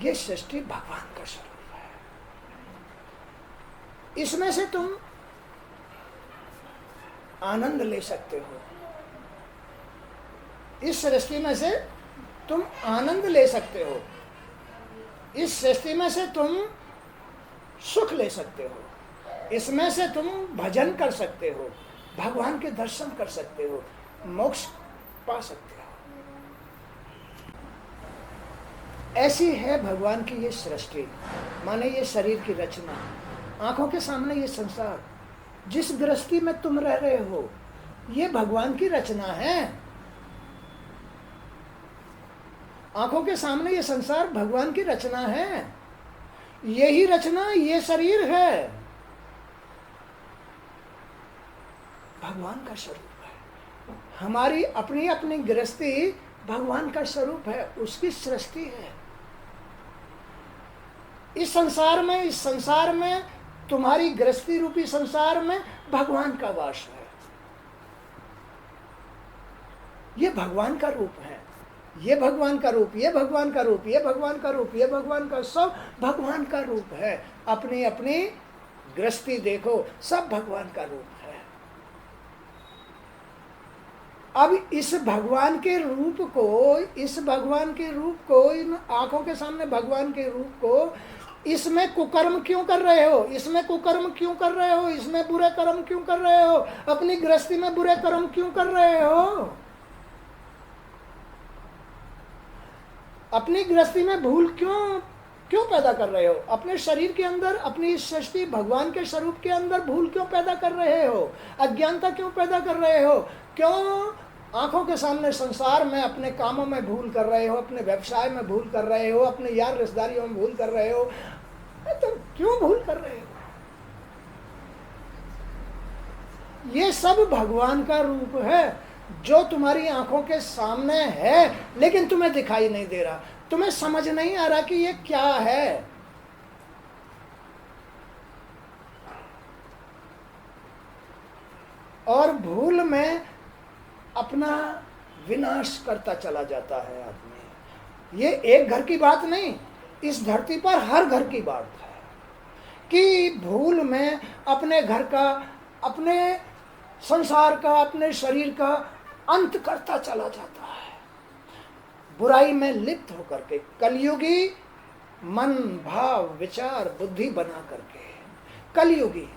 ये सृष्टि भगवान का स्वरूप है। इसमें से तुम आनंद ले सकते हो, इस सृष्टि में से तुम आनंद ले सकते हो, इस सृष्टि में से तुम सुख ले सकते हो, इसमें से तुम भजन कर सकते हो, भगवान के दर्शन कर सकते हो, मोक्ष पा सकते हो। ऐसी है भगवान की ये सृष्टि, माने ये शरीर की रचना, आंखों के सामने ये संसार, जिस गृहस्थी में तुम रह रहे हो, ये भगवान की रचना है। आंखों के सामने ये संसार भगवान की रचना है, यही रचना ये शरीर है, भगवान का स्वरूप है। हमारी अपनी अपनी गृहस्थी भगवान का स्वरूप है, उसकी सृष्टि है। इस संसार में तुम्हारी गृहस्थी रूपी संसार में भगवान का वास है। ये भगवान का रूप है, ये भगवान का रूप, ये भगवान का रूप, ये भगवान का रूप, ये भगवान का, सब भगवान का रूप है। अपनी अपनी गृहस्थी देखो, सब भगवान का रूप है। अब इस भगवान के रूप को, इन आंखों के सामने भगवान के रूप को, इसमें कुकर्म क्यों कर रहे हो, इसमें कुकर्म क्यों कर रहे हो, इसमें बुरे कर्म क्यों कर रहे हो, अपनी गृहस्थी में बुरे कर्म क्यों कर रहे हो, अपनी गृहस्थी में भूल क्यों पैदा कर रहे हो, अपने शरीर के अंदर, अपनी सृष्टि भगवान के स्वरूप के अंदर भूल क्यों पैदा कर रहे हो, अज्ञानता क्यों पैदा कर रहे हो, क्यों आंखों के सामने संसार में अपने कामों में भूल कर रहे हो, अपने व्यवसाय में भूल कर रहे हो, अपने यार रिश्तेदारियों में भूल कर रहे हो, तुम क्यों भूल कर रहे हो? ये सब भगवान का रूप है जो तुम्हारी आंखों के सामने है, लेकिन तुम्हें दिखाई नहीं दे रहा, तुम्हें समझ नहीं आ रहा कि ये क्या है। और भूल में अपना विनाश करता चला जाता है आदमी। ये एक घर की बात नहीं, इस धरती पर हर घर की बात है कि भूल में अपने घर का, अपने संसार का, अपने शरीर का अंत करता चला जाता है, बुराई में लिप्त होकर के, कलयुगी मन भाव विचार बुद्धि बना करके। कलयुगी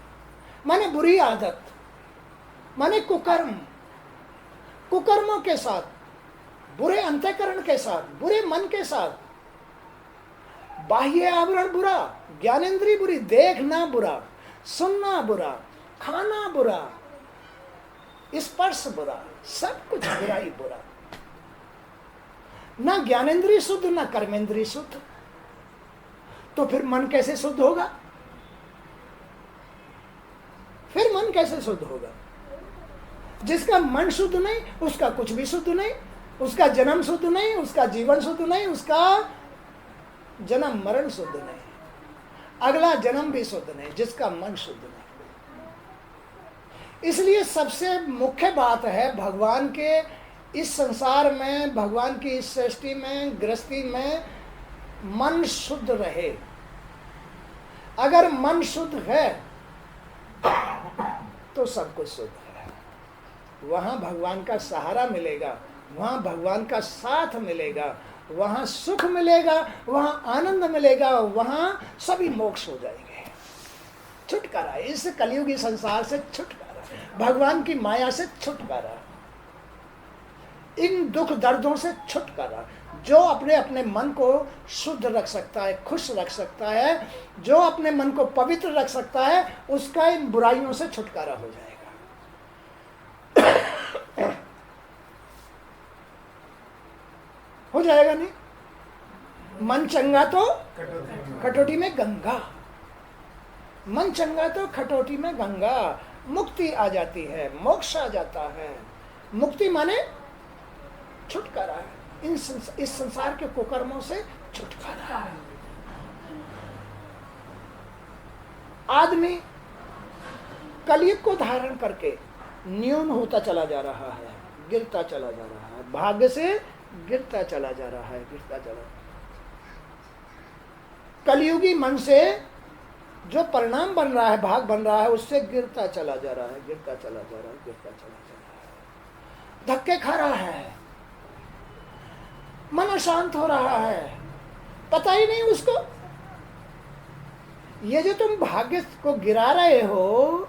माने बुरी आदत, माने कुकर्म, कुकर्मों के साथ, बुरे अंतःकरण के साथ, बुरे मन के साथ, बाह्य आवरण बुरा, ज्ञानेंद्रिय बुरी, देखना बुरा, सुनना बुरा, खाना बुरा, स्पर्श बुरा, सब कुछ बुरा ही बुरा। ना ज्ञानेंद्रिय शुद्ध, ना कर्मेंद्रिय शुद्ध, तो फिर मन कैसे शुद्ध होगा? फिर मन कैसे शुद्ध होगा? जिसका मन शुद्ध नहीं, उसका कुछ भी शुद्ध नहीं, उसका जन्म शुद्ध नहीं, उसका जीवन शुद्ध नहीं, उसका जन्म मरण शुद्ध नहीं, अगला जन्म भी शुद्ध नहीं, जिसका मन शुद्ध नहीं। इसलिए सबसे मुख्य बात है भगवान के इस संसार में, भगवान की इस सृष्टि में, गृहस्थी में मन शुद्ध रहे। अगर मन शुद्ध है तो सब कुछ शुद्ध है। वहाँ भगवान का सहारा मिलेगा, वहाँ भगवान का साथ मिलेगा, वहाँ सुख मिलेगा, वहाँ आनंद मिलेगा, वहाँ सभी मोक्ष हो जाएंगे। छुटकारा, इस कलयुगी संसार से छुटकारा, भगवान की माया से छुटकारा, इन दुख दर्दों से छुटकारा। जो अपने अपने मन को शुद्ध रख सकता है, खुश रख सकता है, जो अपने मन को पवित्र रख सकता है, उसका इन बुराइयों से छुटकारा हो जाएगा। हो जाएगा नहीं? मन चंगा तो खटोटी में गंगा, मन चंगा तो खटोटी में गंगा, मुक्ति आ जाती है, मोक्ष आ जाता है। मुक्ति माने छुटकारा है, इस संसार के कुकर्मों से छुटकारा है। आदमी कलयुग को धारण करके न्यून होता चला जा रहा है, गिरता चला जा रहा है, भाग्य से गिरता चला जा रहा है, गिरता चला। कलयुगी मन से जो परिणाम बन रहा है, भाग बन रहा है, उससे गिरता चला जा रहा है, गिरता चला जा रहा है, गिरता चला जा रहा है, धक्के खा रहा है, मन अशांत हो रहा है, पता ही नहीं उसको। ये जो तुम भाग्य को गिरा रहे हो,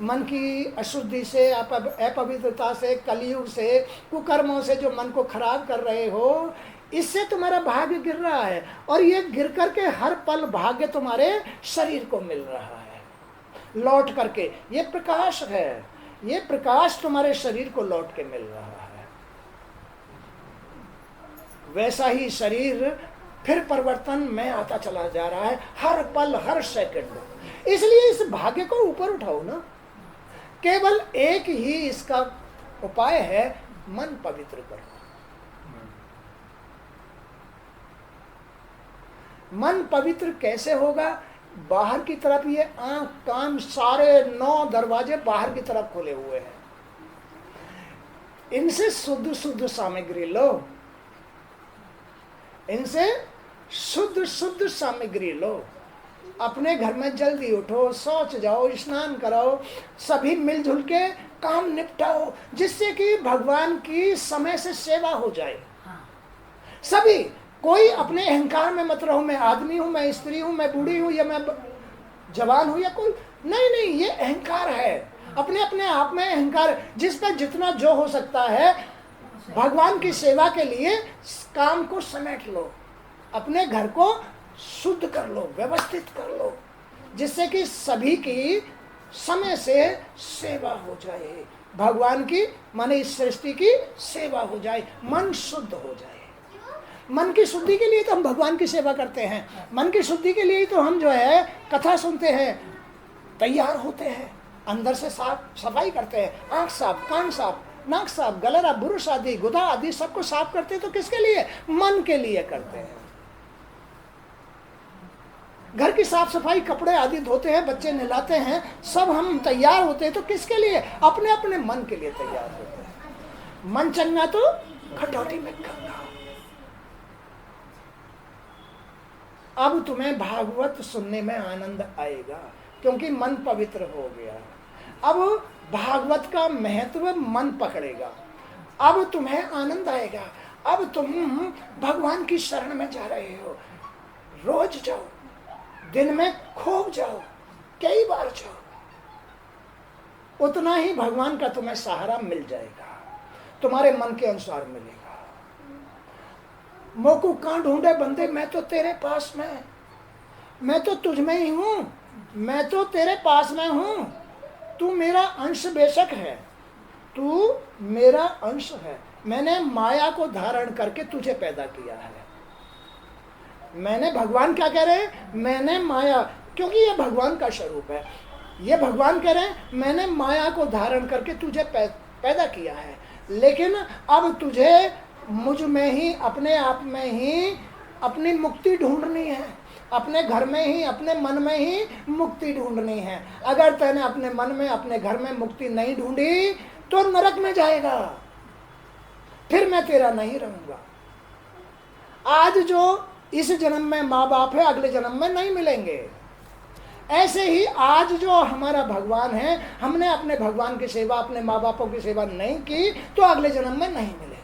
मन की अशुद्धि से, अपवित्रता से, कलयुग से, कुकर्मों से जो मन को खराब कर रहे हो, इससे तुम्हारा भाग्य गिर रहा है। और ये गिर करके हर पल भाग्य तुम्हारे शरीर को मिल रहा है लौट करके। ये प्रकाश है, ये प्रकाश तुम्हारे शरीर को लौट के मिल रहा है। वैसा ही शरीर फिर परिवर्तन में आता चला जा रहा है हर पल, हर सेकंड। इसलिए इस भाग्य को ऊपर उठाओ ना। केवल एक ही इसका उपाय है, मन पवित्र करो। मन पवित्र कैसे होगा? बाहर की तरफ ये आंख कान सारे 9 दरवाजे बाहर की तरफ खुले हुए हैं, इनसे शुद्ध शुद्ध सामग्री लो, इनसे शुद्ध शुद्ध सामग्री लो। अपने घर में जल्दी उठो, शौच जाओ, स्नान कराओ, सभी मिलजुल के काम निपटाओ, जिससे कि भगवान की समय से सेवा हो जाए। सभी, कोई अपने अहंकार में मत रहो, मैं आदमी हूं, मैं स्त्री हूं, मैं बूढ़ी हूं, या मैं जवान हूं, या कोई नहीं, ये अहंकार है, अपने अपने आप में अहंकार। जिस पर जितना जो हो सकता है भगवान की सेवा के लिए काम को समेट लो, अपने घर को शुद्ध कर लो, व्यवस्थित कर लो, जिससे कि सभी की समय से सेवा हो जाए, भगवान की माने इस सृष्टि की सेवा हो जाए, मन शुद्ध हो जाए। मन की शुद्धि के लिए तो हम भगवान की सेवा करते हैं, मन की शुद्धि के लिए तो हम जो है कथा सुनते हैं, तैयार होते हैं, अंदर से साफ सफाई करते हैं, आंख साफ, कान साफ, नाक साफ, गलरा, बुरुश आदि, गुदा आदि सबको साफ करते हैं। तो किसके लिए? मन के लिए करते हैं। घर की साफ सफाई, कपड़े आदि धोते हैं, बच्चे नहलाते हैं, सब हम तैयार होते हैं। तो किसके लिए? अपने अपने मन के लिए तैयार होते हैं। मन चंगा तो खटौती में गंगा। अब तुम्हें भागवत सुनने में आनंद आएगा, क्योंकि मन पवित्र हो गया। अब भागवत का महत्व मन पकड़ेगा, अब तुम्हें आनंद आएगा। अब तुम भगवान की शरण में जा रहे हो, रोज जाओ, दिन में खूब जाओ, कई बार जाओ, उतना ही भगवान का तुम्हें सहारा मिल जाएगा, तुम्हारे मन के अनुसार मिलेगा। मोकू कहाँ ढूंढे बंदे, मैं तो तेरे पास में, मैं तो तुझ में ही हूं, मैं तो तेरे पास में हूं, तू मेरा अंश बेशक है, तू मेरा अंश है, मैंने माया को धारण करके तुझे पैदा किया है। मैंने, भगवान क्या कह रहे हैं? मैंने माया, क्योंकि ये भगवान का स्वरूप है, ये भगवान कह रहे हैं मैंने माया को धारण करके तुझे पैदा किया है, लेकिन अब तुझे मुझ में ही, अपने आप में ही अपनी मुक्ति ढूंढनी है, अपने घर में ही, अपने मन में ही मुक्ति ढूंढनी है। अगर तूने अपने मन में, अपने घर में मुक्ति नहीं ढूंढी तो नरक में जाएगा, फिर मैं तेरा नहीं रहूंगा। आज जो इस जन्म में माँ बाप है, अगले जन्म में नहीं मिलेंगे। ऐसे ही आज जो हमारा भगवान है, हमने अपने भगवान की सेवा, अपने माँ बापों की सेवा नहीं की तो अगले जन्म में नहीं मिलेगा,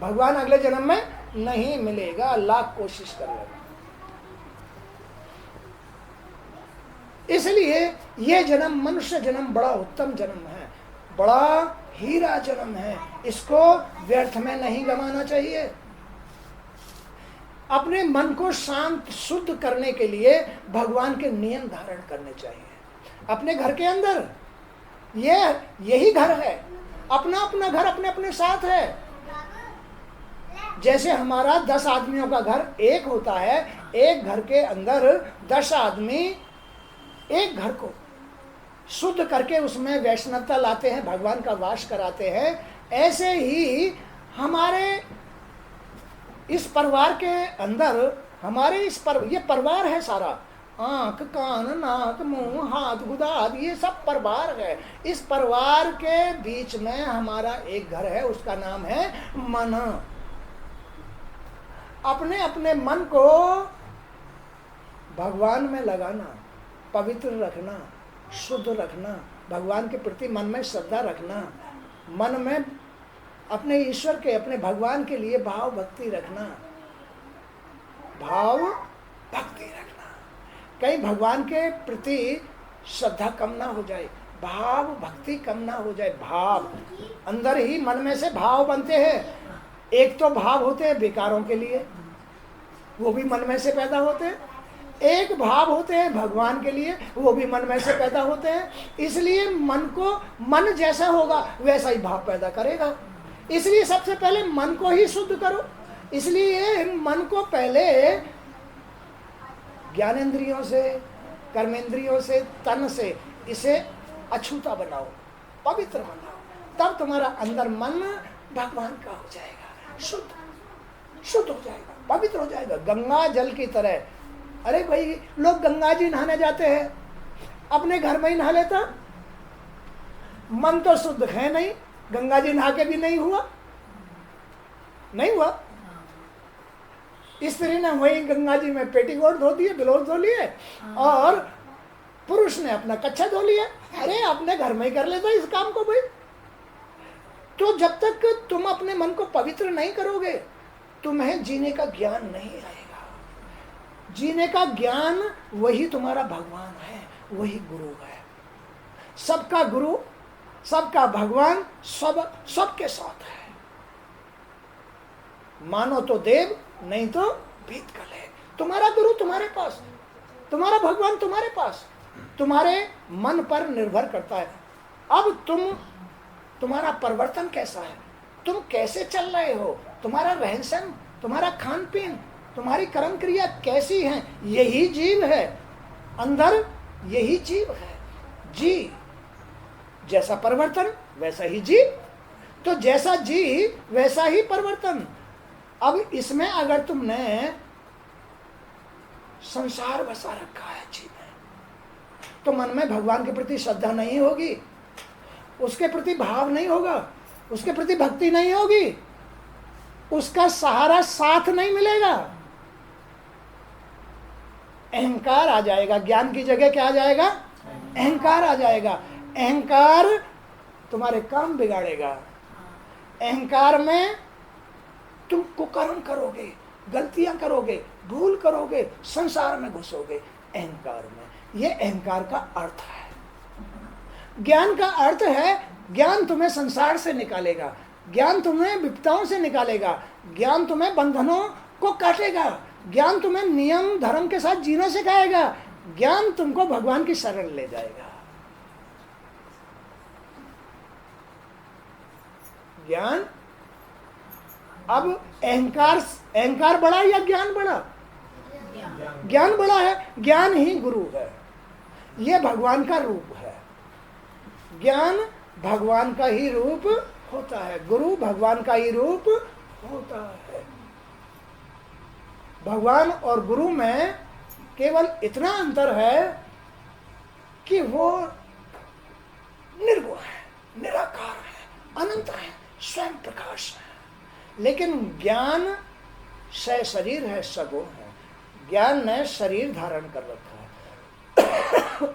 भगवान अगले जन्म में नहीं मिलेगा, लाख कोशिश कर लेगा। इसलिए यह जन्म, मनुष्य जन्म बड़ा उत्तम जन्म है, बड़ा हीरा जन्म है, इसको व्यर्थ में नहीं गंवाना चाहिए। अपने मन को शांत शुद्ध करने के लिए भगवान के नियम धारण करने चाहिए। अपने घर के अंदर यही घर है, अपना अपना घर अपने अपने साथ है। जैसे हमारा 10 आदमियों का घर एक होता है, एक घर के अंदर 10 आदमी एक घर को शुद्ध करके उसमें वैष्णवता लाते हैं, भगवान का वास कराते हैं। ऐसे ही हमारे इस परिवार के अंदर, हमारे ये परिवार है सारा, आंख कान नाक मुंह हाथ गुदा आदि, ये सब परिवार है। इस परिवार के बीच में हमारा एक घर है, उसका नाम है मन। अपने अपने मन को भगवान में लगाना, पवित्र रखना, शुद्ध रखना, भगवान के प्रति मन में श्रद्धा रखना, मन में अपने ईश्वर के, अपने भगवान के लिए भाव भक्ति रखना, भाव भक्ति रखना। कहीं भगवान के प्रति श्रद्धा कम ना हो जाए, भाव भक्ति कम ना हो जाए। भाव अंदर ही मन में से भाव बनते हैं। एक तो भाव होते हैं विकारों के लिए, वो भी मन में से पैदा होते हैं। एक भाव होते हैं भगवान के लिए, वो भी मन में से पैदा होते हैं। इसलिए मन को, मन जैसा होगा वैसा ही भाव पैदा करेगा। इसलिए सबसे पहले मन को ही शुद्ध करो। इसलिए मन को पहले ज्ञानेंद्रियों से, कर्मेंद्रियों से, तन से इसे अछूता बनाओ, पवित्र बनाओ, तब तुम्हारा अंदर मन भगवान का हो जाएगा, शुद्ध हो जाएगा, पवित्र हो जाएगा, गंगा जल की तरह। अरे भाई, लोग गंगा जी नहाने जाते हैं, अपने घर में ही नहा लेता, मन तो शुद्ध है नहीं, गंगा जी नहा के भी नहीं हुआ। स्त्री ने वही गंगा जी में पेटीकोट धो दिए, ब्लाउज धो लिए, और पुरुष ने अपना कच्छा धो लिया। अरे अपने घर में ही कर लेता इस काम को भाई। तो जब तक तुम अपने मन को पवित्र नहीं करोगे, तुम्हें जीने का ज्ञान नहीं आएगा। जीने का ज्ञान वही तुम्हारा भगवान है, वही गुरु है। सबका गुरु, सबका भगवान, सबके साथ है। मानो तो देव, नहीं तो भीत कल है। तुम्हारा गुरु तुम्हारे पास, तुम्हारा भगवान तुम्हारे पास, तुम्हारे मन पर निर्भर करता है। अब तुम्हारा परिवर्तन कैसा है, तुम कैसे चल रहे हो, तुम्हारा रहन सहन, तुम्हारा खान पीन, तुम्हारी कर्म क्रिया कैसी है, यही जीव है। अंदर यही जीव है। जी जैसा परिवर्तन वैसा ही जी। तो जैसा जी वैसा ही परिवर्तन। अब इसमें अगर तुमने संसार बसा रखा है जी में, तो मन में भगवान के प्रति श्रद्धा नहीं होगी, उसके प्रति भाव नहीं होगा, उसके प्रति भक्ति नहीं होगी, उसका सहारा साथ नहीं मिलेगा। अहंकार आ जाएगा। ज्ञान की जगह क्या आ जाएगा? अहंकार आ जाएगा। अहंकार तुम्हारे काम बिगाड़ेगा। अहंकार में तुम कुकर्म करोगे, गलतियां करोगे, भूल करोगे, संसार में घुसोगे। अहंकार में, यह अहंकार का अर्थ है। ज्ञान का अर्थ है, ज्ञान तुम्हें संसार से निकालेगा, ज्ञान तुम्हें विपदाओं से निकालेगा, ज्ञान तुम्हें बंधनों को काटेगा, ज्ञान तुम्हें नियम धर्म के साथ जीना सिखाएगा, ज्ञान तुमको भगवान की शरण ले जाएगा। ज्ञान, अब अहंकार बड़ा या ज्ञान बड़ा? ज्ञान बड़ा है। ज्ञान ही गुरु है, यह भगवान का रूप है। ज्ञान भगवान का ही रूप होता है, गुरु भगवान का ही रूप होता है। भगवान और गुरु में केवल इतना अंतर है कि वो निर्गुण है, निराकार है, अनंत है, स्वयं प्रकाश है। लेकिन ज्ञान से शरीर है, सगुण है। ज्ञान ने शरीर धारण कर रखा है,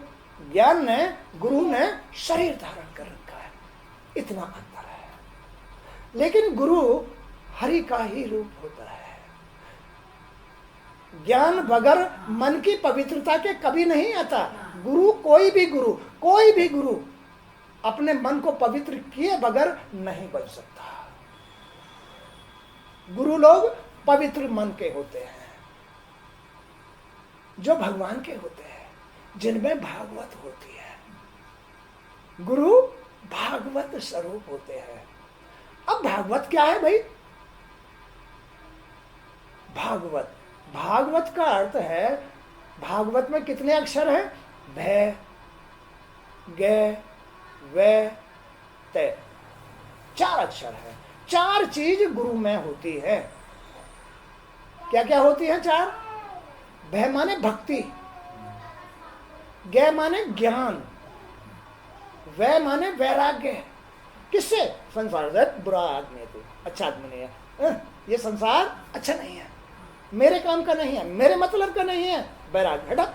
ज्ञान ने, गुरु ने शरीर धारण कर रखा है। इतना अंतर है। लेकिन गुरु हरि का ही रूप होता है। ज्ञान बगैर मन की पवित्रता के कभी नहीं आता। गुरु, कोई भी गुरु अपने मन को पवित्र किए बगैर नहीं बन सकता। गुरु लोग पवित्र मन के होते हैं, जो भगवान के होते हैं, जिनमें भागवत होती है। गुरु भागवत स्वरूप होते हैं। अब भागवत क्या है भाई? भागवत का अर्थ है, भागवत में कितने अक्षर हैं? भय, गे, वे, ते, 4 अक्षर है। 4 चीज गुरु में होती है। क्या क्या होती है? 4। भय माने भक्ति, गे माने ज्ञान, वै माने वैराग्य। किससे? संसार से। बुरा आदमी है तू, अच्छा आदमी नहीं है, ये संसार अच्छा नहीं है, मेरे काम का नहीं है, मेरे मतलब का नहीं है, बैराग हटा।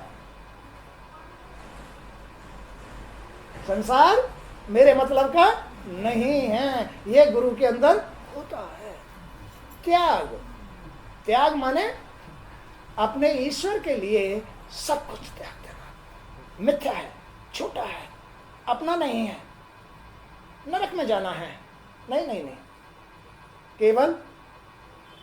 संसार मेरे मतलब का नहीं है, ये गुरु के अंदर होता है। त्याग, त्याग माने अपने ईश्वर के लिए सब कुछ त्याग देना। मिथ्या है, छोटा है, अपना नहीं है, नरक में जाना है, नहीं नहीं नहीं, केवल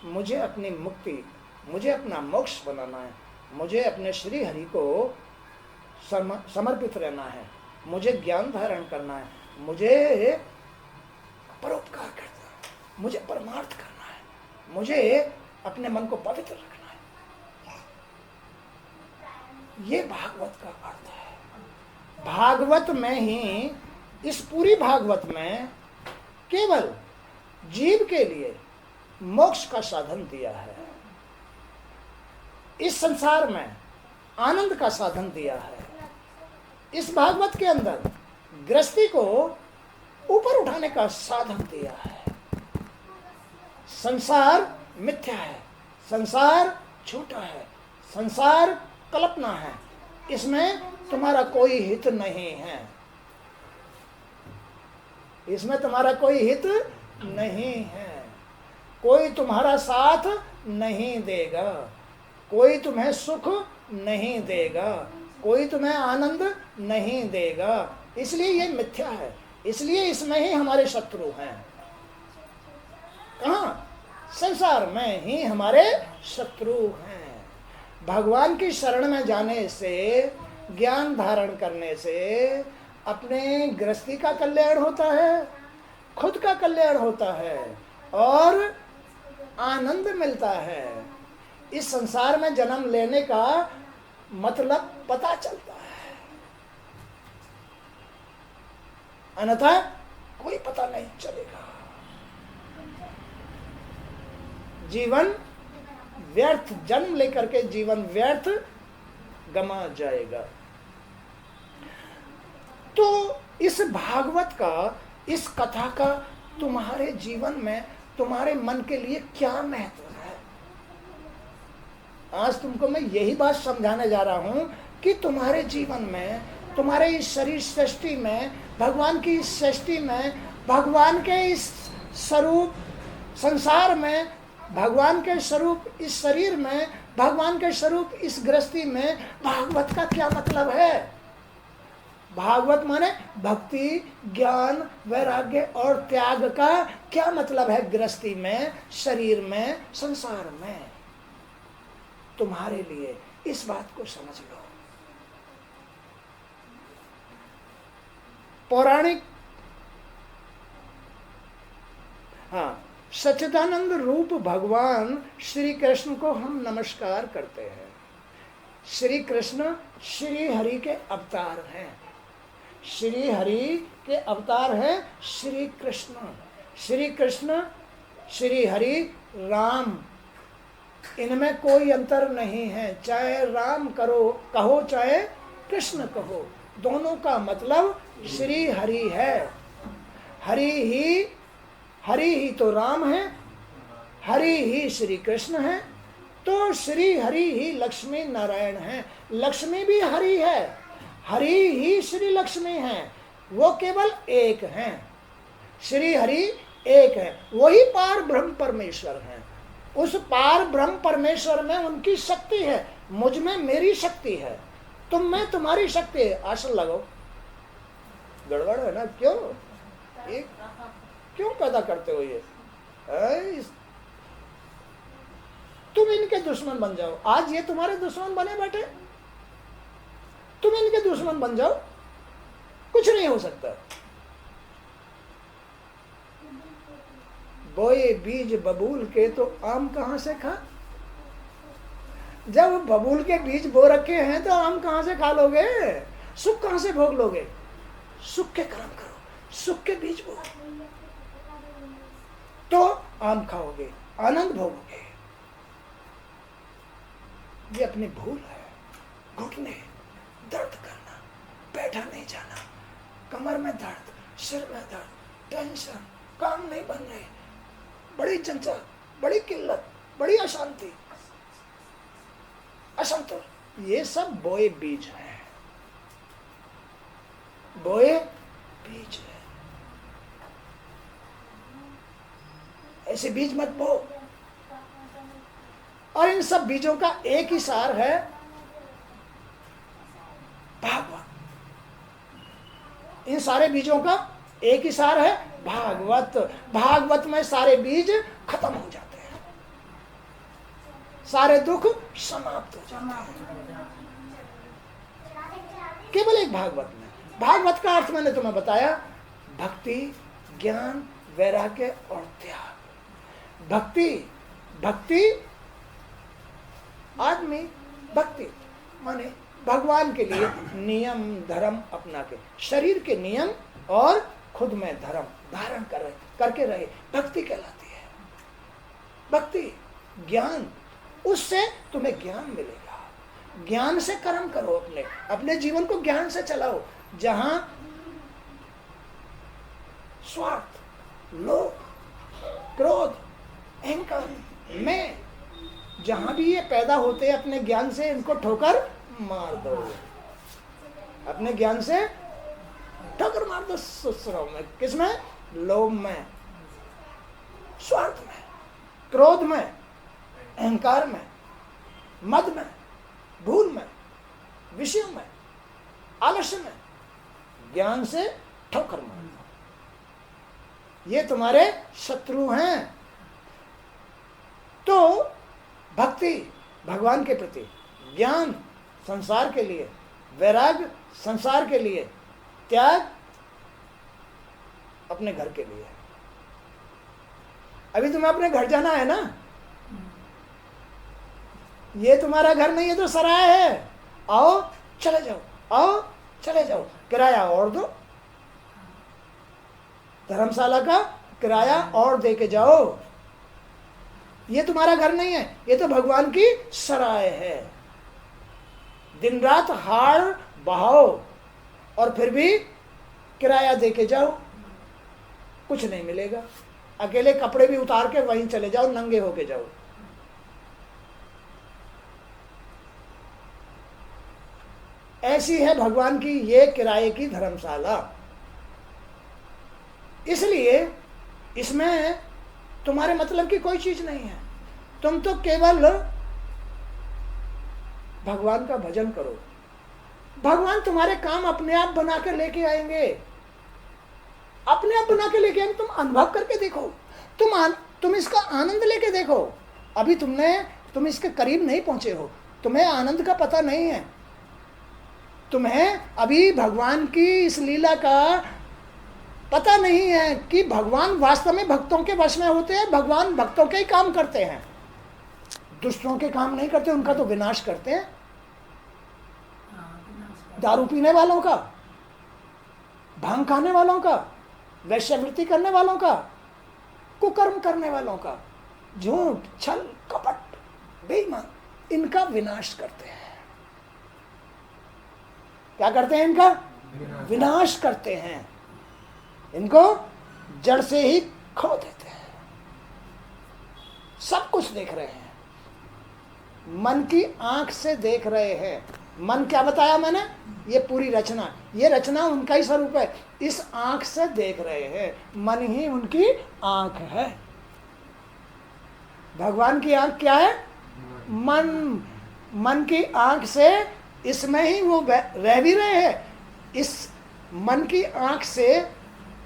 मुझे अपनी मुक्ति, मुझे अपना मोक्ष बनाना है, मुझे अपने श्री हरि को समर्पित रहना है, मुझे ज्ञान धारण करना है, मुझे परोपकार करना है, मुझे परमार्थ करना है, मुझे अपने मन को पवित्र रखना है। ये भागवत का अर्थ है। भागवत में ही, इस पूरी भागवत में केवल जीव के लिए मोक्ष का साधन दिया है, इस संसार में आनंद का साधन दिया है। इस भागवत के अंदर गृहस्थी को ऊपर उठाने का साधन दिया है। संसार मिथ्या है, संसार छोटा है, संसार कल्पना है, इसमें तुम्हारा कोई हित नहीं है, इसमें तुम्हारा कोई हित नहीं है, कोई तुम्हारा साथ नहीं देगा, कोई तुम्हें सुख नहीं देगा, कोई तुम्हें आनंद नहीं देगा, इसलिए ये मिथ्या है, इसलिए इसमें ही हमारे शत्रु हैं। कहाँ? संसार में ही हमारे शत्रु हैं। भगवान की शरण में जाने से, ज्ञान धारण करने से अपने गृहस्थी का कल्याण होता है, खुद का कल्याण होता है और आनंद मिलता है। इस संसार में जन्म लेने का मतलब पता चलता है, अन्यथा कोई पता नहीं चलेगा। जीवन व्यर्थ, जन्म लेकर के जीवन व्यर्थ गमा जाएगा। तो इस भागवत का, इस कथा का तुम्हारे जीवन में, तुम्हारे मन के लिए क्या महत्व है? आज तुमको मैं यही बात समझाने जा रहा हूं कि तुम्हारे जीवन में, तुम्हारे इस शरीर सृष्टि में, भगवान की इस सृष्टि में, भगवान के इस स्वरूप संसार में, भगवान के स्वरूप इस शरीर में, भगवान के स्वरूप इस गृहस्थी में भागवत का क्या मतलब है? भागवत माने भक्ति, ज्ञान, वैराग्य और त्याग का क्या मतलब है गृहस्थी में, शरीर में, संसार में। तुम्हारे लिए इस बात को समझ लो। पौराणिक, सच्चिदानंद रूप भगवान श्री कृष्ण को हम नमस्कार करते हैं। श्री कृष्ण श्री हरि के अवतार हैं, श्री हरि के अवतार हैं श्री कृष्ण। श्री कृष्ण, श्री हरि, राम, इनमें कोई अंतर नहीं है। चाहे राम कहो चाहे कृष्ण कहो, दोनों का मतलब श्री हरि है। हरि ही तो राम है, हरि ही श्री कृष्ण है, तो श्री हरि ही लक्ष्मी नारायण है। लक्ष्मी भी हरि है, हरि ही श्री लक्ष्मी है, वो केवल एक हैं। श्री हरि एक है, वही पार ब्रह्म परमेश्वर है। उस पार ब्रह्म परमेश्वर में उनकी शक्ति है, मुझ में मेरी शक्ति है, तुम में तुम्हारी शक्ति है। आसन लगाओ, गड़बड़ है ना? क्यों एक क्यों पैदा करते हो ये? तुम इनके दुश्मन बन जाओ। आज ये तुम्हारे दुश्मन बने बैठे, तुम इनके दुश्मन बन जाओ, कुछ नहीं हो सकता। बोए बीज बबूल के तो आम कहां से खा? जब बबूल के बीज बो रखे हैं तो आम कहां से खा लोगे? सुख कहां से भोग लोगे? सुख के कर्म करो, सुख के बीज बो तो आम खाओगे, आनंद भोगोगे। ये अपनी भूल है। घुटने दर्द करना, बैठा नहीं जाना, कमर में दर्द, सिर में दर्द, टेंशन, काम नहीं बन रहे, बड़ी चंचल, बड़ी किल्लत, बड़ी अशांति, असंतुलन, ये सब बोए बीज हैं, बोए बीज है। ऐसे बीज मत बो। और इन सब बीजों का एक ही सार है, भागवत। इन सारे बीजों का एक ही सार है, भागवत। भागवत में सारे बीज खत्म हो जाते हैं, सारे दुख समाप्त हो जाते हैं, केवल एक भागवत में। भागवत का अर्थ मैंने तुम्हें बताया, भक्ति, ज्ञान, वैराग्य और त्याग। भक्ति, भक्ति आदमी, भक्ति माने भगवान के लिए नियम धर्म अपना के, शरीर के नियम और खुद में धर्म धारण करके रहे, भक्ति कहलाती है। भक्ति, ज्ञान, उससे तुम्हें ज्ञान मिलेगा। ज्ञान से कर्म करो, अपने जीवन को ज्ञान से चलाओ। जहां स्वार्थ, लोभ, क्रोध, अहंकार में जहां भी ये पैदा होते हैं, अपने ज्ञान से इनको ठोकर मार दो। अपने ज्ञान से ठोकर मार दो। सुसरों में, किसमें? लोभ में, स्वार्थ में, क्रोध में, अहंकार में, मद में, भूल में, विषयों में, आलस्य में। ज्ञान से ठोकर मार दो। ये तुम्हारे शत्रु हैं। तो भक्ति भगवान के प्रति, ज्ञान संसार के लिए, वैराग्य संसार के लिए, त्याग अपने घर के लिए। अभी तुम्हें अपने घर जाना है ना, ये तुम्हारा घर नहीं है तो सराय है। आओ चले जाओ, आओ चले जाओ, किराया और दो, धर्मशाला का किराया और दे के जाओ। ये तुम्हारा घर नहीं है, ये तो भगवान की सराय है। दिन रात हाड़ बहाओ और फिर भी किराया दे के जाओ, कुछ नहीं मिलेगा। अकेले कपड़े भी उतार के वहीं चले जाओ, नंगे होके जाओ। ऐसी है भगवान की ये किराए की धर्मशाला। इसलिए इसमें तुम्हारे मतलब की कोई चीज नहीं है। तुम तो केवल भगवान का भजन करो। भगवान तुम्हारे काम अपने आप बना कर लेके आएंगे, अपने आप बना के लेके आएंगे। तुम अनुभव करके देखो, तुम इसका आनंद लेके देखो। अभी तुम इसके करीब नहीं पहुंचे हो, तुम्हें आनंद का पता नहीं है। तुम्हें अभी भगवान की इस लीला का पता नहीं है कि भगवान वास्तव में भक्तों के वश में होते हैं। भगवान भक्तों के ही काम करते हैं, दुष्टों के काम नहीं करते, उनका तो विनाश करते हैं। दारू पीने वालों का, भांग खाने वालों का, वैश्यवृत्ति करने वालों का, कुकर्म करने वालों का, झूठ, छल, कपट, बेईमान, इनका विनाश करते हैं। क्या करते हैं? इनका विनाश करते हैं। इनको जड़ से ही खो देते हैं। सब कुछ देख रहे हैं, मन की आंख से देख रहे हैं। मन क्या बताया मैंने? ये पूरी रचना, ये रचना उनका ही स्वरूप है। इस आंख से देख रहे हैं, मन ही उनकी आंख है। भगवान की आंख क्या है? मन की आंख से इसमें ही वो रह भी रहे हैं। इस मन की आंख से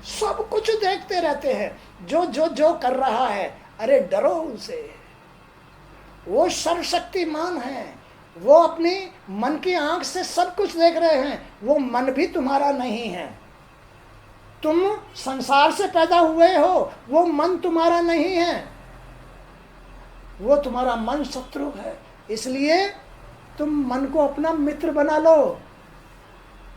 सब कुछ देखते रहते हैं। जो कर रहा है, अरे डरो उनसे। वो सर्वशक्तिमान है, वो अपनी मन की आंख से सब कुछ देख रहे हैं। वो मन भी तुम्हारा नहीं है। तुम संसार से पैदा हुए हो, वो मन तुम्हारा नहीं है। वो तुम्हारा मन शत्रु है। इसलिए तुम मन को अपना मित्र बना लो,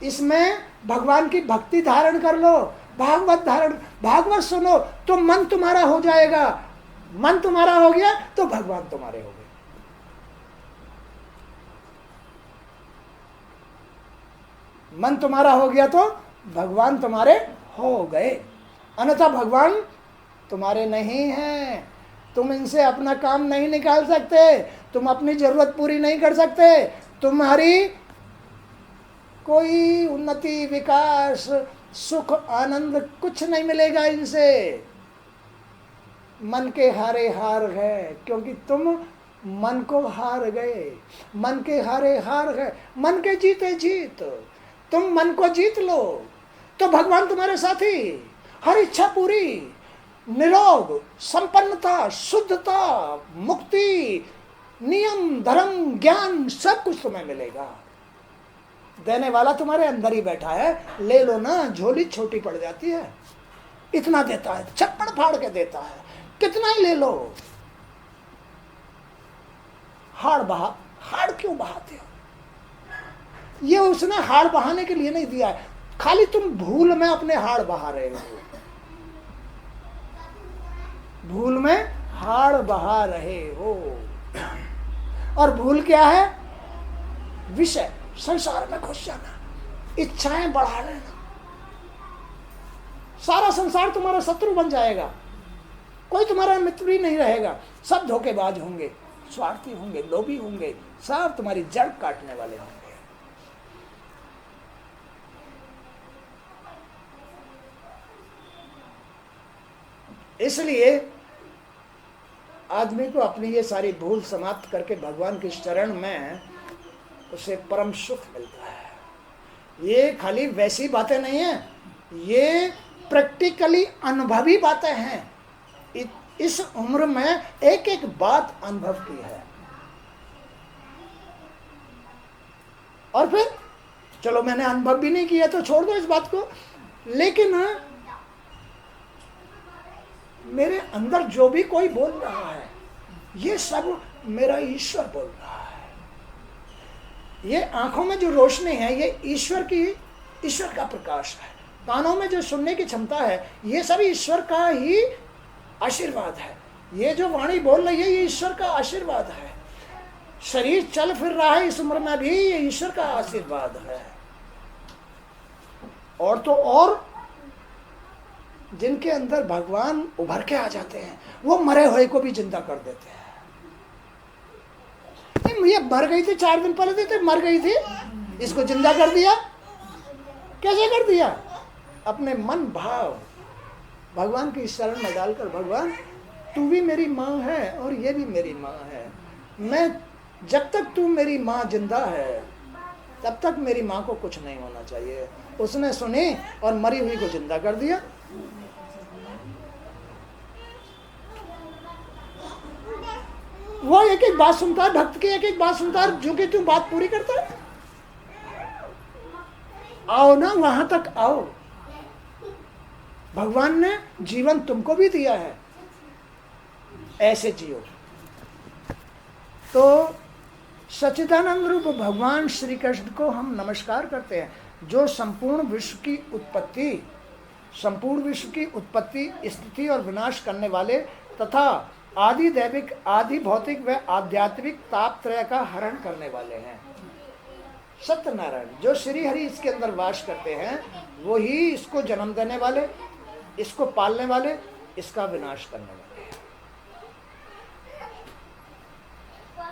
इसमें भगवान की भक्ति धारण कर लो, भागवत सुनो तो मन तुम्हारा हो जाएगा। मन तुम्हारा हो गया तो भगवान तुम्हारे हो गए। मन तुम्हारा हो गया तो भगवान तुम्हारे हो गए, अन्यथा भगवान तुम्हारे नहीं हैं। तुम इनसे अपना काम नहीं निकाल सकते। तुम अपनी जरूरत पूरी नहीं कर सकते, तुम्हारी कोई उन्नति, विकास, सुख, आनंद कुछ नहीं मिलेगा इनसे। मन के हारे हार गए, क्योंकि तुम मन को हार गए। मन के हारे हार गए, मन के जीते जीत। तुम मन को जीत लो तो भगवान तुम्हारे साथी, हर इच्छा पूरी, निरोग, संपन्नता, शुद्धता, मुक्ति, नियम, धर्म, ज्ञान सब कुछ तुम्हें मिलेगा। देने वाला तुम्हारे अंदर ही बैठा है, ले लो ना। झोली छोटी पड़ जाती है, इतना देता है, छप्पड़ फाड़ के देता है, कितना ही ले लो। हाड़ क्यों बहाते हो? ये उसने हाड़ बहाने के लिए नहीं दिया है, खाली तुम भूल में अपने हाड़ बहा रहे हो। भूल में हाड़ बहा रहे हो। और भूल क्या है? विषय, संसार में घुस जाना, इच्छाएं बढ़ा लेना। सारा संसार तुम्हारा शत्रु बन जाएगा, कोई तुम्हारा मित्र ही नहीं रहेगा। सब धोखेबाज होंगे, स्वार्थी होंगे, लोभी होंगे, सब तुम्हारी जड़ काटने वाले होंगे। इसलिए आदमी को अपनी ये सारी भूल समाप्त करके भगवान के शरण में उसे परम सुख मिलता है। ये खाली वैसी बातें नहीं है, ये प्रैक्टिकली अनुभवी बातें हैं। इस उम्र में एक एक बात अनुभव की है। और फिर चलो मैंने अनुभव भी नहीं किया तो छोड़ दो इस बात को, लेकिन मेरे अंदर जो भी कोई बोल रहा है ये सब मेरा ईश्वर बोल रहा है। ये आंखों में जो रोशनी है ये ईश्वर का प्रकाश है। कानों में जो सुनने की क्षमता है ये सब ईश्वर का ही आशीर्वाद है। ये जो वाणी बोल रही है ये ईश्वर का आशीर्वाद है। शरीर चल फिर रहा है इस उम्र में भी, ये ईश्वर का आशीर्वाद है। और तो और जिनके अंदर भगवान उभर के आ जाते हैं वो मरे हुए को भी जिंदा कर देते हैं। ये मर गई थी 4 दिन पहले थी, मर गई थी, इसको जिंदा कर दिया। कैसे कर दिया? अपने मन भाव भगवान की शरण में डालकर, भगवान तू भी मेरी माँ है और ये भी मेरी माँ है, मैं जब तक तू मेरी माँ जिंदा है तब तक मेरी माँ को कुछ नहीं होना चाहिए। उसने सुनी और मरी हुई को जिंदा कर दिया। वो एक एक बात सुनता है, भक्त की एक एक बात सुनता है, जो कि तू बात पूरी करता है। आओ ना, वहां तक आओ। भगवान ने जीवन तुमको भी दिया है, ऐसे जियो। तो सच्चिदानंद रूप भगवान श्री कृष्ण को हम नमस्कार करते हैं, जो संपूर्ण विश्व की उत्पत्ति, स्थिति और विनाश करने वाले तथा आदि दैविक, आदि भौतिक व आध्यात्मिक तापत्रय का हरण करने वाले हैं। सत्यनारायण जो श्री हरि इसके अंदर वास करते हैं, वो ही इसको जन्म देने वाले, इसको पालने वाले, इसका विनाश करने वाले हैं।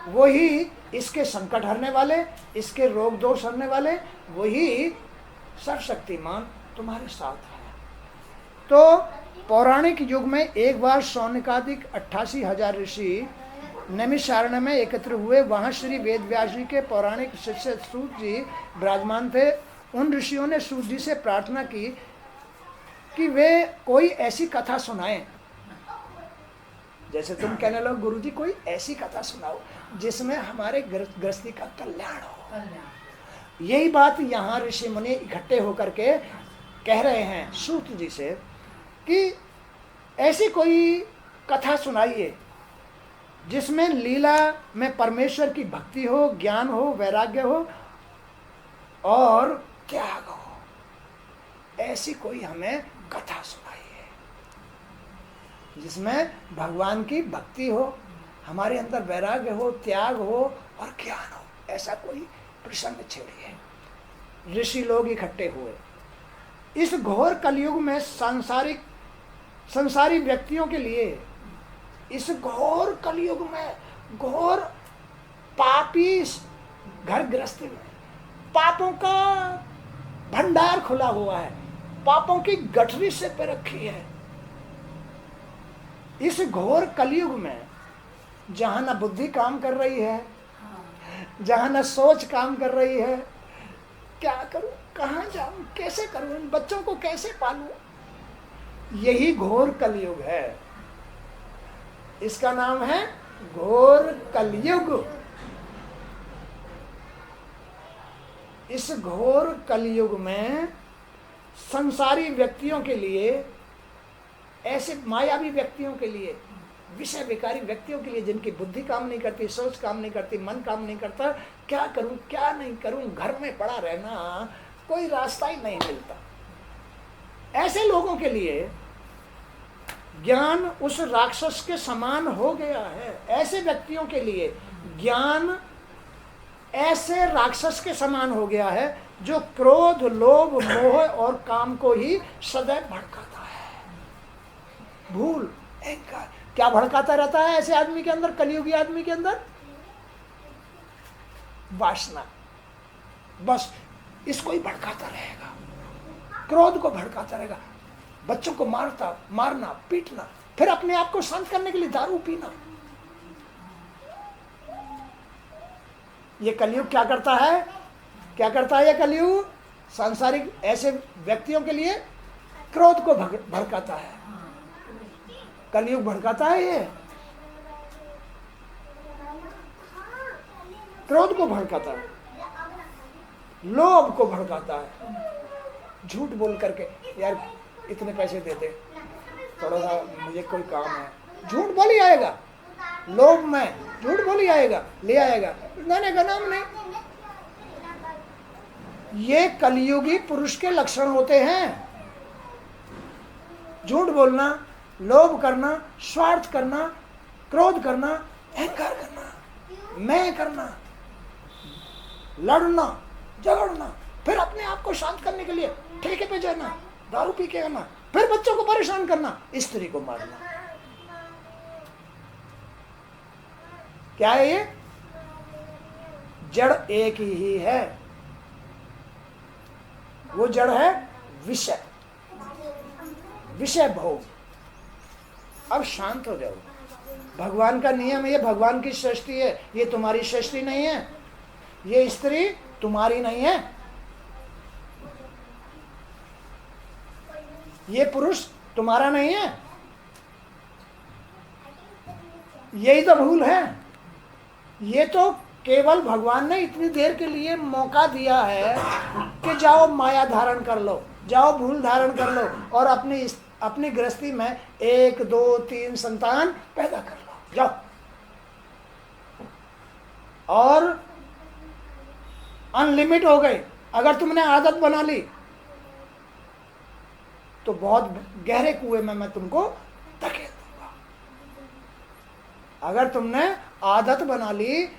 वही इसके संकट हरने वाले, इसके रोग दोष हरने वाले, वही सर्वशक्तिमान तुम्हारे साथ है। तो पौराणिक युग में एक बार सौनकादिक 88,000 ऋषि नैमिषारण्य में एकत्र हुए। वहाँ श्री वेद व्यास जी के पौराणिक शिष्य सूत जी विराजमान थे। उन ऋषियों ने सूत जी से प्रार्थना की कि वे कोई ऐसी कथा सुनाएं, जैसे तुम कहने लगे गुरुजी कोई ऐसी कथा सुनाओ जिसमें हमारे गृहस्थी का कल्याण हो। यही बात यहाँ ऋषि मुनि इकट्ठे होकर के कह रहे हैं सूत जी से कि ऐसी कोई कथा सुनाइए जिसमें लीला में परमेश्वर की भक्ति हो, ज्ञान हो, वैराग्य हो और त्याग हो। ऐसी कोई हमें कथा सुनाइए जिसमें भगवान की भक्ति हो, हमारे अंदर वैराग्य हो, त्याग हो और ज्ञान हो। ऐसा कोई प्रसंग छेड़िए। ऋषि लोग इकट्ठे हुए। इस घोर कलयुग में संसारी व्यक्तियों के लिए, इस घोर कलयुग में, घोर पापी घर गृहस्थी में, पापों का भंडार खुला हुआ है, पापों की गठरी से पे रखी है। इस घोर कलयुग में जहां न बुद्धि काम कर रही है, जहां न सोच काम कर रही है, क्या करूं, कहां जाऊं, कैसे करूं, इन बच्चों को कैसे पालूं, यही घोर कलयुग है। इसका नाम है घोर कलयुग। इस घोर कलयुग में संसारी व्यक्तियों के लिए, ऐसे मायावी व्यक्तियों के लिए, विषय विकारी व्यक्तियों के लिए जिनकी बुद्धि काम नहीं करती, सोच काम नहीं करती, मन काम नहीं करता, क्या करूं क्या नहीं करूं, घर में पड़ा रहना, कोई रास्ता ही नहीं मिलता, ऐसे लोगों के लिए ज्ञान उस राक्षस के समान हो गया है। ऐसे व्यक्तियों के लिए ज्ञान ऐसे राक्षस के समान हो गया है जो क्रोध, लोभ, मोह और काम को ही सदैव भड़काता है। भूल, अहंकार, क्या भड़काता रहता है ऐसे आदमी के अंदर, कलयुगी आदमी के अंदर? वासना। बस इसको ही भड़काता रहेगा, क्रोध को भड़काता रहेगा, बच्चों को मारना पीटना, फिर अपने आप को शांत करने के लिए दारू पीना। ये कलयुग क्या करता है? क्या करता है ये कलयुग? सांसारिक ऐसे व्यक्तियों के लिए क्रोध को भड़काता है। कलयुग भड़काता है ये, क्रोध को भड़काता है, लोभ को भड़काता है, झूठ बोल करके, यार इतने पैसे दे दे, थोड़ा सा मुझे कोई काम है, झूठ बोल ही आएगा, लोभ में झूठ बोल ही आएगा, ले आएगा, देने का नाम नहीं। ये कलयुगी पुरुष के लक्षण होते हैं। झूठ बोलना, लोभ करना, स्वार्थ करना, क्रोध करना, अहंकार करना, मैं करना, लड़ना, झगड़ना, फिर अपने आप को शांत करने के लिए ठेके पे जाना, दारू पी के आना, फिर बच्चों को परेशान करना, स्त्री को मारना। क्या है ये? जड़ एक ही है, वो जड़ है विषय, विषय भोग। अब शांत हो जाओ। भगवान का नियम है, ये भगवान की सृष्टि है, ये तुम्हारी सृष्टि नहीं है, ये स्त्री तुम्हारी नहीं है, ये पुरुष तुम्हारा नहीं है। यही तो भूल है। ये तो केवल भगवान ने इतनी देर के लिए मौका दिया है कि जाओ माया धारण कर लो, जाओ भूल धारण कर लो और अपनी गृहस्थी में 1, 2, 3 संतान पैदा कर लो, जाओ। और अनलिमिट हो गई। अगर तुमने आदत बना ली तो बहुत गहरे कुएं में मैं तुमको धकेल दूंगा। अगर तुमने आदत बना ली,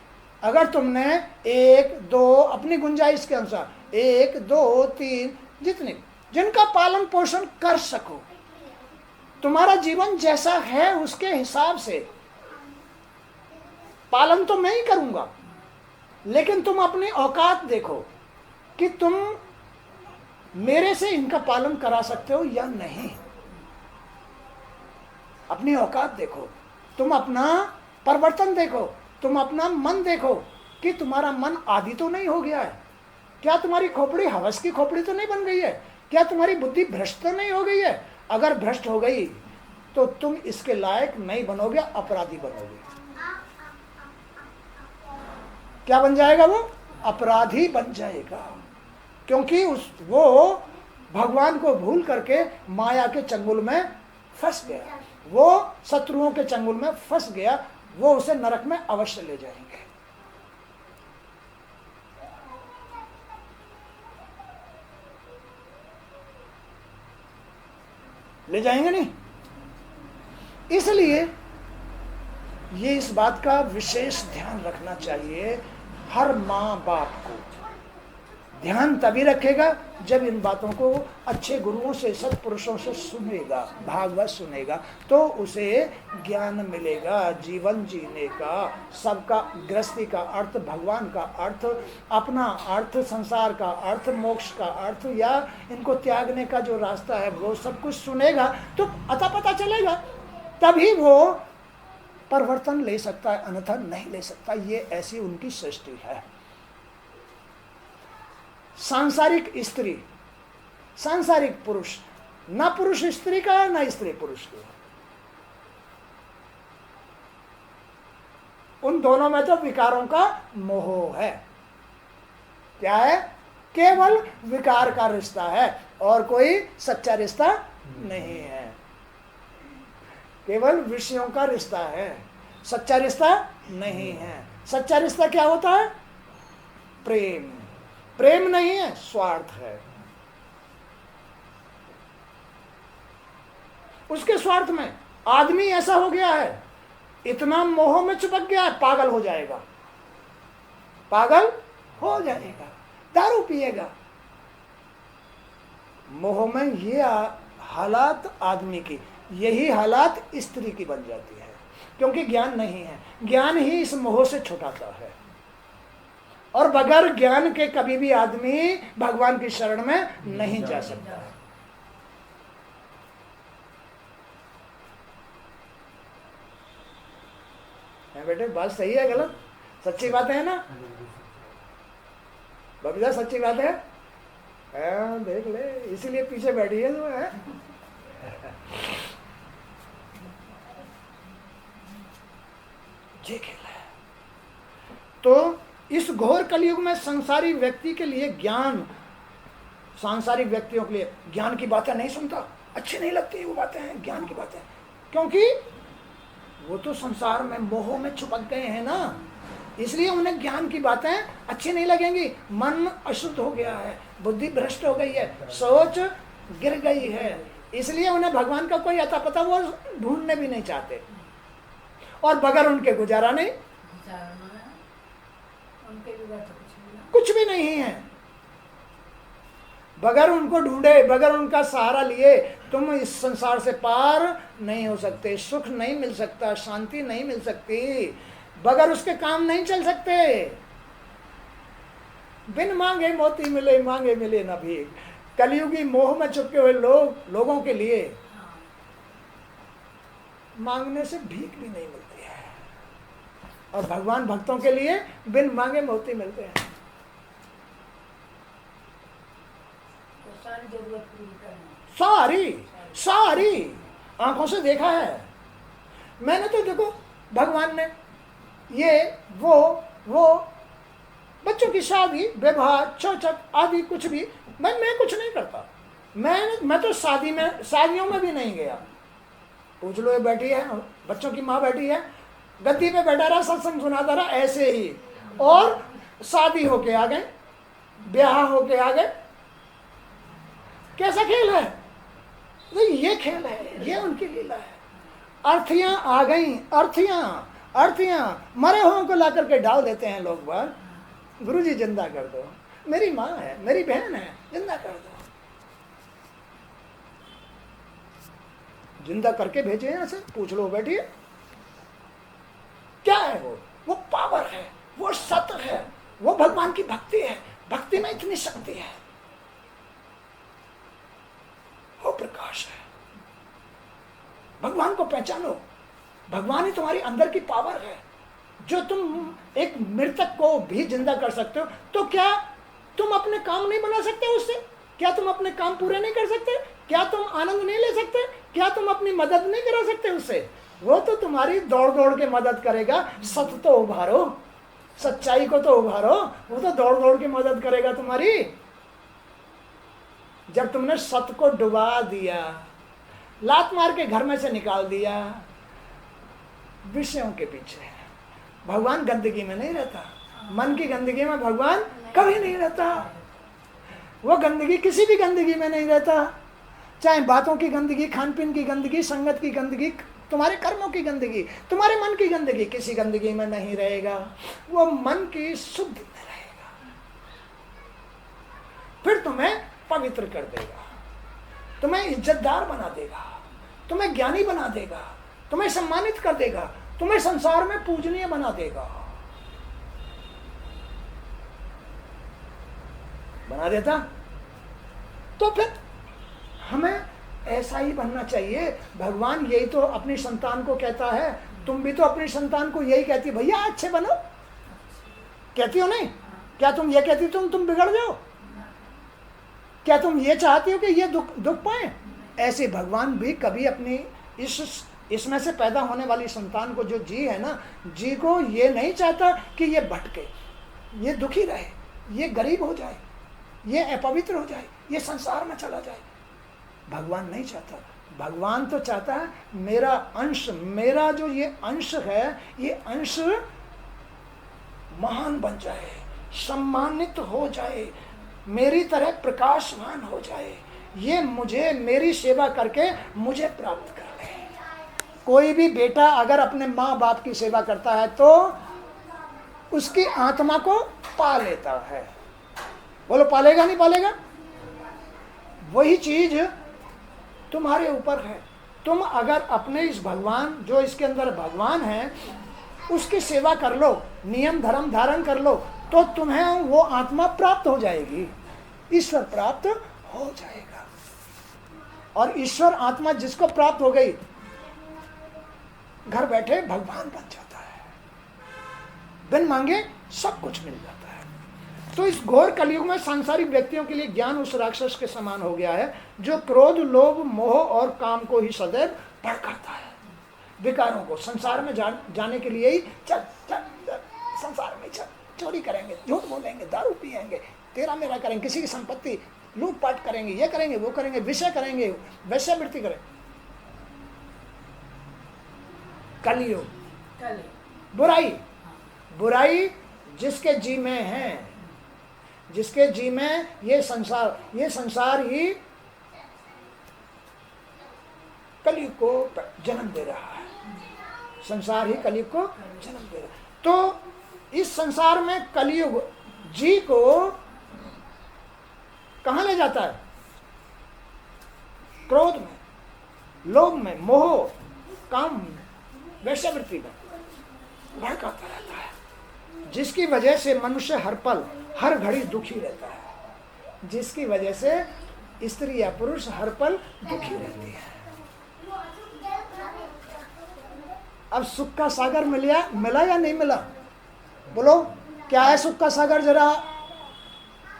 अगर तुमने 1, 2 अपनी गुंजाइश के अनुसार 1, 2, 3 जितने जिनका पालन पोषण कर सको, तुम्हारा जीवन जैसा है उसके हिसाब से पालन तो मैं ही करूंगा, लेकिन तुम अपनी औकात देखो कि तुम मेरे से इनका पालन करा सकते हो या नहीं। अपनी औकात देखो, तुम अपना परिवर्तन देखो, तुम अपना मन देखो कि तुम्हारा मन आदि तो नहीं हो गया है, क्या तुम्हारी खोपड़ी हवस की खोपड़ी तो नहीं बन गई है, क्या तुम्हारी बुद्धि भ्रष्ट तो नहीं हो गई है। अगर भ्रष्ट हो गई तो तुम इसके लायक नहीं बनोगे, अपराधी बनोगे। क्या बन जाएगा? वो अपराधी बन जाएगा, क्योंकि वो भगवान को भूल करके माया के चंगुल में फंस गया, वो शत्रुओं के चंगुल में फंस गया, वो उसे नरक में अवश्य ले जाएंगे। ले जाएंगे नहीं। इसलिए ये इस बात का विशेष ध्यान रखना चाहिए हर माँ बाप को, ध्यान तभी रखेगा जब इन बातों को अच्छे गुरुओं से, सत्पुरुषों से सुनेगा, भागवत सुनेगा, तो उसे ज्ञान मिलेगा जीवन जीने का, सबका, गृहस्थी का अर्थ, भगवान का अर्थ, अपना अर्थ, संसार का अर्थ, मोक्ष का अर्थ, या इनको त्यागने का जो रास्ता है, वो सब कुछ सुनेगा तो अता पता चलेगा। तभी वो परिवर्तन ले सकता है, अन्यथा नहीं ले सकता। ये ऐसी उनकी सृष्टि है। सांसारिक स्त्री, सांसारिक पुरुष, ना पुरुष स्त्री का, ना स्त्री पुरुष का, उन दोनों में तो विकारों का मोह है। क्या है? केवल विकार का रिश्ता है और कोई सच्चा रिश्ता नहीं है। केवल विषयों का रिश्ता है, सच्चा रिश्ता नहीं है। सच्चा रिश्ता क्या होता है? प्रेम। प्रेम नहीं है, स्वार्थ है। उसके स्वार्थ में आदमी ऐसा हो गया है, इतना मोह में चिपक गया है, पागल हो जाएगा, पागल हो जाएगा, दारू पिएगा। मोह में ये हालात आदमी की, यही हालात स्त्री की बन जाती है, क्योंकि ज्ञान नहीं है। ज्ञान ही इस मोह से छुटाता है, और बगैर ज्ञान के कभी भी आदमी भगवान की शरण में नहीं जा सकता है। बेटे बात सही है गलत? सच्ची बात है ना बबीता? सच्ची बात है? देख ले, इसीलिए पीछे बैठी है तो है। ये खेल है। तो इस घोर कलयुग में संसारी व्यक्ति के लिए ज्ञान, सांसारिक व्यक्तियों के लिए ज्ञान की बातें नहीं सुनता, अच्छी नहीं लगती वो बातें हैं ज्ञान की बातें, क्योंकि वो तो संसार में मोह में चिपक गए हैं ना, इसलिए उन्हें ज्ञान की बातें अच्छी नहीं लगेंगी। मन अशुद्ध हो गया है, बुद्धि भ्रष्ट हो गई है, सोच गिर गई है, इसलिए उन्हें भगवान का कोई अता पता वो ढूंढने भी नहीं चाहते, और बगैर उनके गुजारा नहीं, कुछ भी नहीं है। बगैर उनको ढूंढे, बगैर उनका सहारा लिए तुम इस संसार से पार नहीं हो सकते, सुख नहीं मिल सकता, शांति नहीं मिल सकती, बगैर उसके काम नहीं चल सकते। बिन मांगे मोती मिले, मांगे मिले ना भीख। कलयुगी मोह में चुपके हुए लोगों के लिए मांगने से भीख भी नहीं मिलती है, और भगवान भक्तों के लिए बिन मांगे मोती मिलते हैं। सारी आंखों से देखा है मैंने। तो देखो भगवान ने ये वो बच्चों की शादी, विवाह, चौचक आदि कुछ भी मैं कुछ नहीं करता। मैं तो शादियों में भी नहीं गया। पूछ लो, ये बैठी है, बच्चों की माँ बैठी है, गद्दी पे बैठा रहा, सत्संग सुनाता रहा ऐसे ही, और शादी होके आ गए, ब्याह होके आ गए। कैसा खेल है? नहीं, ये खेल है, ये उनकी लीला है। अर्थियां आ गई, अर्थियां मरे हुओं को ला करके डाल देते हैं लोग बार। गुरुजी जिंदा कर दो, मेरी माँ है, मेरी बहन है, जिंदा कर दो। जिंदा करके भेजे यहाँ से, पूछ लो बैठिए। क्या है वो पावर है, वो सत्य है, वो भगवान की भक्ति है। भक्ति में इतनी शक्ति है, वो प्रकाश है। भगवान को पहचानो, भगवान ही तुम्हारी अंदर की पावर है, जो तुम एक मृतक को भी जिंदा कर सकते हो। तो क्या तुम अपने काम नहीं बना सकते उससे? क्या तुम अपने काम पूरे नहीं कर सकते? क्या तुम आनंद नहीं ले सकते? क्या तुम अपनी मदद नहीं करा सकते उससे? वो तो तुम्हारी दौड़ दौड़ के मदद करेगा। सत्य तो उभारो, सच्चाई को तो उभारो, वो तो दौड़ दौड़ के मदद करेगा तुम्हारी। जब तुमने सत्य को डुबा दिया, लात मार के घर में से निकाल दिया विषयों के पीछे, भगवान गंदगी में नहीं रहता। मन की गंदगी में भगवान कभी नहीं रहता। वो गंदगी किसी भी गंदगी में नहीं रहता, चाहे बातों की गंदगी, खान पीन की गंदगी, संगत की गंदगी, तुम्हारे कर्मों की गंदगी, तुम्हारे मन की गंदगी, किसी गंदगी में नहीं रहेगा। वो मन की शुद्धि में रहेगा। फिर तुम्हें पवित्र कर देगा, तुम्हें इज्जतदार बना देगा, तुम्हें ज्ञानी बना देगा, तुम्हें सम्मानित कर देगा, तुम्हें संसार में पूजनीय बना देगा। बना देता तो फिर हमें ऐसा ही बनना चाहिए। भगवान यही तो अपनी संतान को कहता है, तुम भी तो अपनी संतान को यही कहती, भैया अच्छे बनो, कहती हो नहीं? क्या तुम ये कहती तुम बिगड़ जाओ? क्या तुम ये चाहती हो कि ये दुख पाए? ऐसे भगवान भी कभी अपनी इसमें से पैदा होने वाली संतान को, जो जी है ना, जी को ये नहीं चाहता कि ये भटके, ये दुखी रहे, ये गरीब हो जाए, ये अपवित्र हो जाए, ये संसार में चला जाए। भगवान नहीं चाहता। भगवान तो चाहता है मेरा अंश, मेरा जो ये अंश है, ये अंश महान बन जाए, सम्मानित हो जाए, मेरी तरह प्रकाशवान हो जाए, ये मुझे, मेरी सेवा करके मुझे प्राप्त कर ले। कोई भी बेटा अगर अपने माँ बाप की सेवा करता है तो उसकी आत्मा को पा लेता है। बोलो पालेगा नहीं पालेगा? वही चीज तुम्हारे ऊपर है। तुम अगर अपने इस भगवान, जो इसके अंदर भगवान है, उसकी सेवा कर लो, नियम धर्म धारण कर लो, तो तुम्हें वो आत्मा प्राप्त हो जाएगी, ईश्वर प्राप्त हो जाएगा। और ईश्वर आत्मा जिसको प्राप्त हो गई, घर बैठे भगवान बन जाता है, बिन मांगे सब कुछ मिल जाता है। तो इस घोर कलयुग में सांसारिक व्यक्तियों के लिए ज्ञान उस राक्षस के समान हो गया है जो क्रोध, लोभ, मोह और काम को ही सदैव भड़काता है। विकारों को, संसार में जाने के लिए ही चल चल चल, संसार में चल, चोरी करेंगे, झूठ बोलेंगे, दारू पिएंगे, तेरा मेरा करेंगे, किसी की संपत्ति लूटपाट करेंगे, ये करेंगे, वो करेंगे, विषय करेंगे, वैश्यावृत्ति करेंगे। कलयुग, बुराई, बुराई जिसके जी में है, जिसके जी में ये संसार ही कलयुग को जन्म दे रहा है, संसार ही कलयुग को जन्म दे रहा है। तो इस संसार में कलयुग जी को कहां ले जाता है? क्रोध में, लोभ में, मोह, काम, वैश्यावृत्ति में भड़काता रहता है, जिसकी वजह से मनुष्य हर पल हर घड़ी दुखी रहता है, जिसकी वजह से स्त्री या पुरुष हर पल दुखी रहती है। अब सुख का सागर मिला या नहीं मिला? बोलो क्या है सुख का सागर? जरा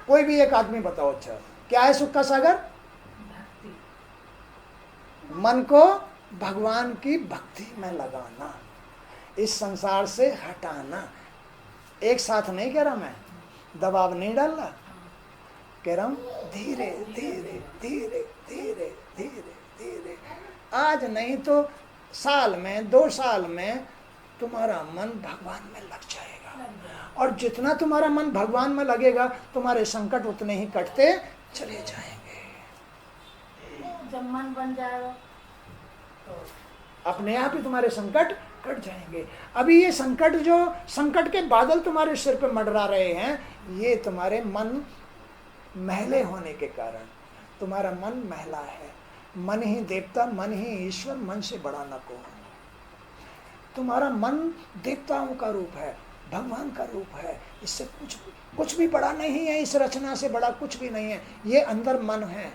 कोई भी एक आदमी बताओ। अच्छा, क्या है सुख का सागर? मन को भगवान की भक्ति में लगाना, इस संसार से हटाना। एक साथ नहीं कह रहा मैं, दबाव नहीं डालना, कह रहा हूं धीरे धीरे धीरे धीरे धीरे धीरे। आज नहीं तो साल में, 2 साल में तुम्हारा मन भगवान में लग जाएगा, और जितना तुम्हारा मन भगवान में लगेगा, तुम्हारे संकट उतने ही कटते चले जाएंगे। जब मन बन जाएगा अपने आप ही तुम्हारे संकट कट जाएंगे। अभी ये संकट, जो संकट के बादल तुम्हारे सिर पे मंडरा रहे हैं, ये तुम्हारे मन मैले होने के कारण। तुम्हारा मन मैला है। मन ही देवता, मन ही ईश्वर, मन से बड़ा न को। तुम्हारा मन देवताओं का रूप है, भगवान का रूप है, इससे कुछ भी बड़ा नहीं है, इस रचना से बड़ा कुछ भी नहीं है। ये अंदर मन है।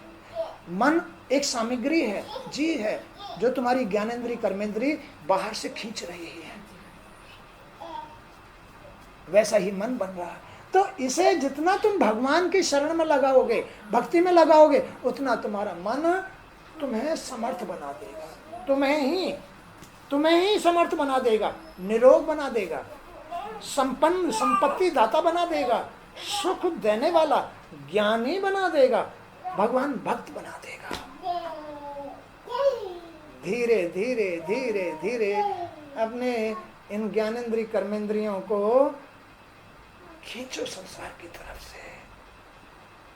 मन एक सामग्री है, जी है, जो तुम्हारी ज्ञानेंद्री कर्मेंद्री बाहर से खींच रही है। वैसा ही मन बन रहा है। तो इसे जितना तुम भगवान की शरण में लगाओगे, भक्ति में लगाओगे, उतना तुम्हारा मन तुम्हें समर्थ बना देगा, तुम्हें ही समर्थ बना देगा, निरोग बना देगा, संपन्न संपत्ति दाता बना देगा, सुख देने वाला ज्ञानी बना देगा, भगवान भक्त बना देगा। धीरे धीरे धीरे धीरे अपने इन ज्ञानेंद्री कर्मेंद्रियों को खींचो संसार की तरफ से,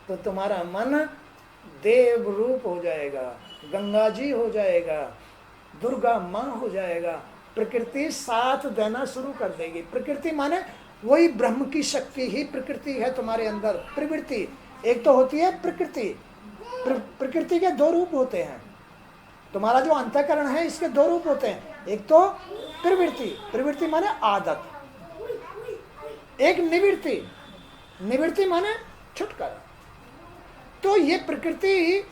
तो तुम्हारा मन देव रूप हो जाएगा, गंगा जी हो जाएगा, दुर्गा माँ हो जाएगा। प्रकृति साथ देना शुरू कर देगी। प्रकृति माने वही ब्रह्म की शक्ति ही प्रकृति है तुम्हारे अंदर। प्रवृत्ति एक तो होती है प्रकृति। प्रकृति के दो रूप होते हैं। तुम्हारा जो अंतःकरण है इसके दो रूप होते हैं, एक तो प्रवृत्ति, प्रवृत्ति माने आदत, एक निवृत्ति, निवृत्ति माने छुटकारा। तो ये प्रकृति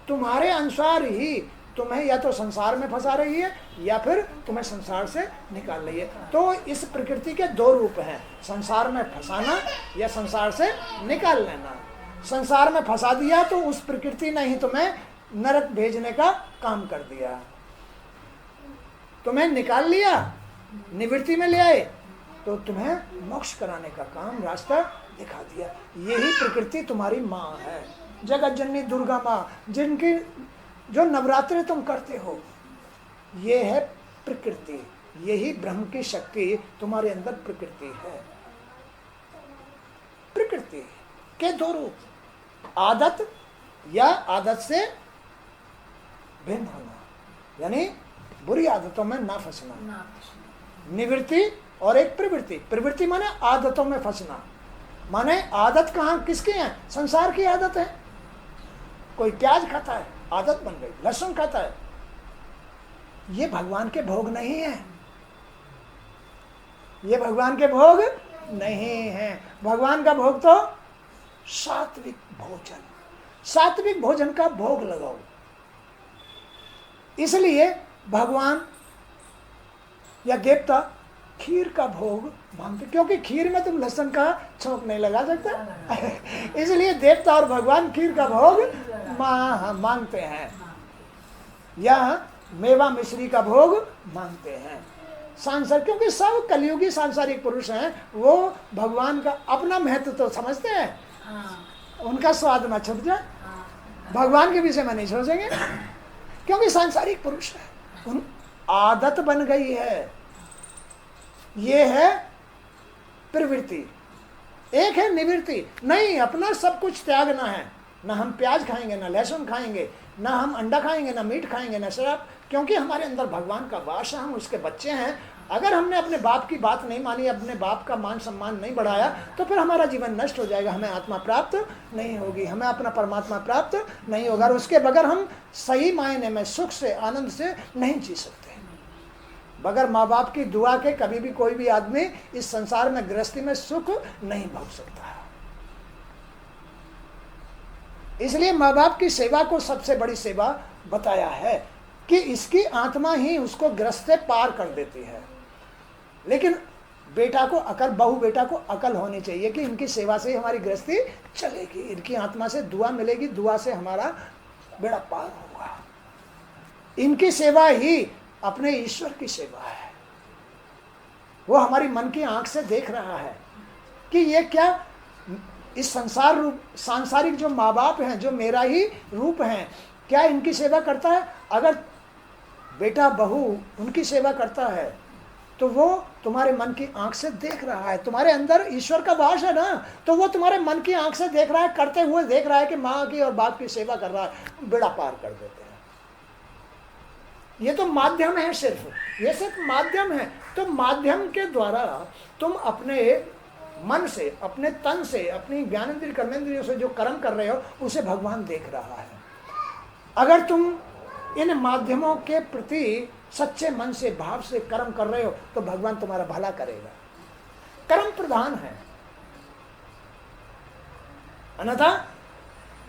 तुम्हारे अनुसार ही तुम्हें या तो संसार में फंसा रही है या फिर तुम्हें संसार से निकाल रही है। तो इस प्रकृति के दो रूप हैं, संसार में फंसाना या संसार से निकाल लेना। संसार में फंसा दिया तो उस प्रकृति ने ही तुम्हें नरक भेजने का काम कर दिया। तुम्हें निकाल लिया, निवृत्ति में ले आए तो तुम्हें मोक्ष कराने का काम, रास्ता दिखा दिया। यही प्रकृति तुम्हारी माँ है, जगत जननी दुर्गा माँ, जिनकी जो नवरात्रि तुम करते हो, ये है प्रकृति। यही ब्रह्म की शक्ति तुम्हारे अंदर प्रकृति है। प्रकृति के दो रूप, आदत या आदत से भिन्न होना, यानी बुरी आदतों में ना फंसना, निवृत्ति, और एक प्रवृत्ति। प्रवृत्ति माने आदतों में फंसना, माने आदत कहाँ किसकी है? संसार की आदत है। कोई प्याज खाता है, आदत बन गई, लहसुन खाता है, ये भगवान के भोग नहीं है, ये भगवान के भोग नहीं है। भगवान का भोग तो सात्विक भोजन, सात्विक भोजन का भोग लगाओ। इसलिए भगवान या देवता खीर का भोग मांगते, क्योंकि खीर में तुम लहसुन का छोंक नहीं लगा सकते। इसलिए देवता और भगवान खीर का भोग मांगते हैं, या मेवा मिश्री का भोग मांगते हैं। सांसार, क्योंकि सब कलयुगी सांसारिक पुरुष हैं, वो भगवान का अपना महत्व तो समझते हैं, उनका स्वाद न छुट जाए, भगवान के विषय में नहीं सोचेंगे, क्योंकि सांसारिक पुरुष है, उन आदत बन गई है। ये है प्रवृत्ति, एक है निवृत्ति। नहीं, अपना सब कुछ त्यागना है, ना हम प्याज खाएंगे, ना लहसुन खाएंगे, ना हम अंडा खाएंगे, ना मीट खाएंगे, ना शराब, क्योंकि हमारे अंदर भगवान का वास है, हम उसके बच्चे हैं। अगर हमने अपने बाप की बात नहीं मानी, अपने बाप का मान सम्मान नहीं बढ़ाया, तो फिर हमारा जीवन नष्ट हो जाएगा, हमें आत्मा प्राप्त नहीं होगी, हमें अपना परमात्मा प्राप्त नहीं होगा, और उसके बगैर हम सही मायने में सुख से, आनंद से नहीं जी सकते। बगैर माँ बाप की दुआ के कभी भी कोई भी आदमी इस संसार में, गृहस्थी में सुख नहीं भोग सकता है। इसलिए माँ बाप की सेवा को सबसे बड़ी सेवा बताया है कि इसकी आत्मा ही उसको गृहस्थ से पार कर देती है। लेकिन बेटा को अकल, बहू बेटा को अकल होनी चाहिए कि इनकी सेवा से ही हमारी गृहस्थी चलेगी, इनकी आत्मा से दुआ मिलेगी, दुआ से हमारा बेड़ा पार होगा। इनकी सेवा ही अपने ईश्वर की सेवा है। वो हमारी मन की आंख से देख रहा है कि ये क्या, इस संसार रूप सांसारिक जो माँ बाप हैं, जो मेरा ही रूप हैं, क्या इनकी सेवा करता है? अगर बेटा बहू उनकी सेवा करता है तो वो तुम्हारे मन की आंख से देख रहा है। तुम्हारे अंदर ईश्वर का वास है ना, तो वो तुम्हारे मन की आंख से देख रहा है, करते हुए देख रहा है कि माँ की और बाप की सेवा कर रहा है, बेड़ा पार कर देते हैं। ये तो माध्यम है, ये सिर्फ माध्यम है। तो माध्यम के द्वारा तुम अपने मन से, अपने तन से, अपनी ज्ञानेंद्रिय कर्मेंद्रियों से जो कर्म कर रहे हो, उसे भगवान देख रहा है। अगर तुम इन माध्यमों के प्रति सच्चे मन से, भाव से कर्म कर रहे हो तो भगवान तुम्हारा भला करेगा। कर्म प्रधान है, अन्यथा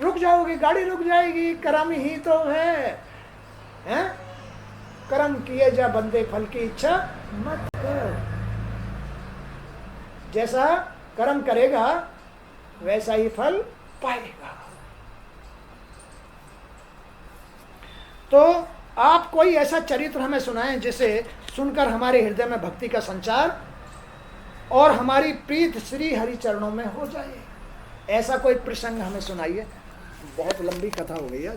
रुक जाओगे, गाड़ी रुक जाएगी। कर्म ही तो है, कर्म किए जा बंदे, फल की इच्छा मत कर। जैसा कर्म करेगा वैसा ही फल पाएगा। तो आप कोई ऐसा चरित्र हमें सुनाएं जिसे सुनकर हमारे हृदय में भक्ति का संचार और हमारी प्रीत श्री हरि चरणों में हो जाए। ऐसा कोई प्रसंग हमें सुनाइए। बहुत लंबी कथा हो गई है।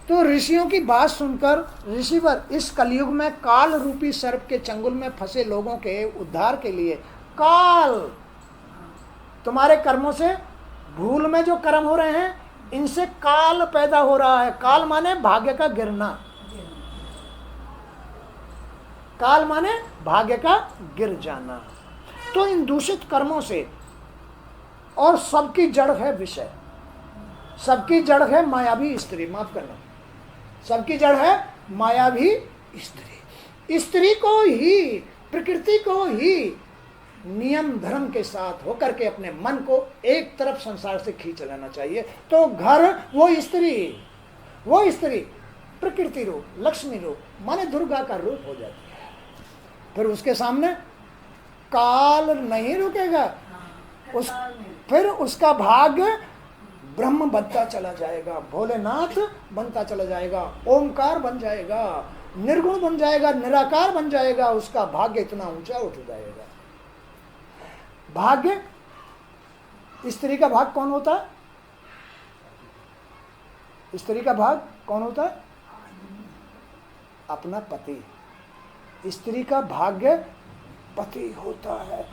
तो ऋषियों की बात सुनकर ऋषिवर इस कलयुग में काल रूपी सर्प के चंगुल में फंसे लोगों के उद्धार के लिए, काल, तुम्हारे कर्मों से, भूल में जो कर्म हो रहे हैं इनसे काल पैदा हो रहा है। काल माने भाग्य का गिरना, काल माने भाग्य का गिर जाना। तो इन दूषित कर्मों से, और सबकी जड़ है विषय, सबकी जड़ है मायावी स्त्री, माफ करना, सबकी जड़ है मायावी स्त्री। स्त्री को ही, प्रकृति को ही नियम धर्म के साथ होकर के अपने मन को एक तरफ संसार से खींच लेना चाहिए। तो घर वो स्त्री प्रकृति रूप, लक्ष्मी रूप, माने दुर्गा का रूप हो जाती है। फिर उसके सामने काल नहीं रुकेगा, फिर उसका भाग्य ब्रह्म बनता चला जाएगा, भोलेनाथ बनता चला जाएगा, ओमकार बन जाएगा, निर्गुण बन जाएगा, निराकार बन जाएगा। उसका भाग्य इतना ऊंचा उठ जाएगा। भाग्य, स्त्री का भाग कौन होता है? स्त्री का भाग कौन होता है? अपना पति। स्त्री का भाग्य पति होता है।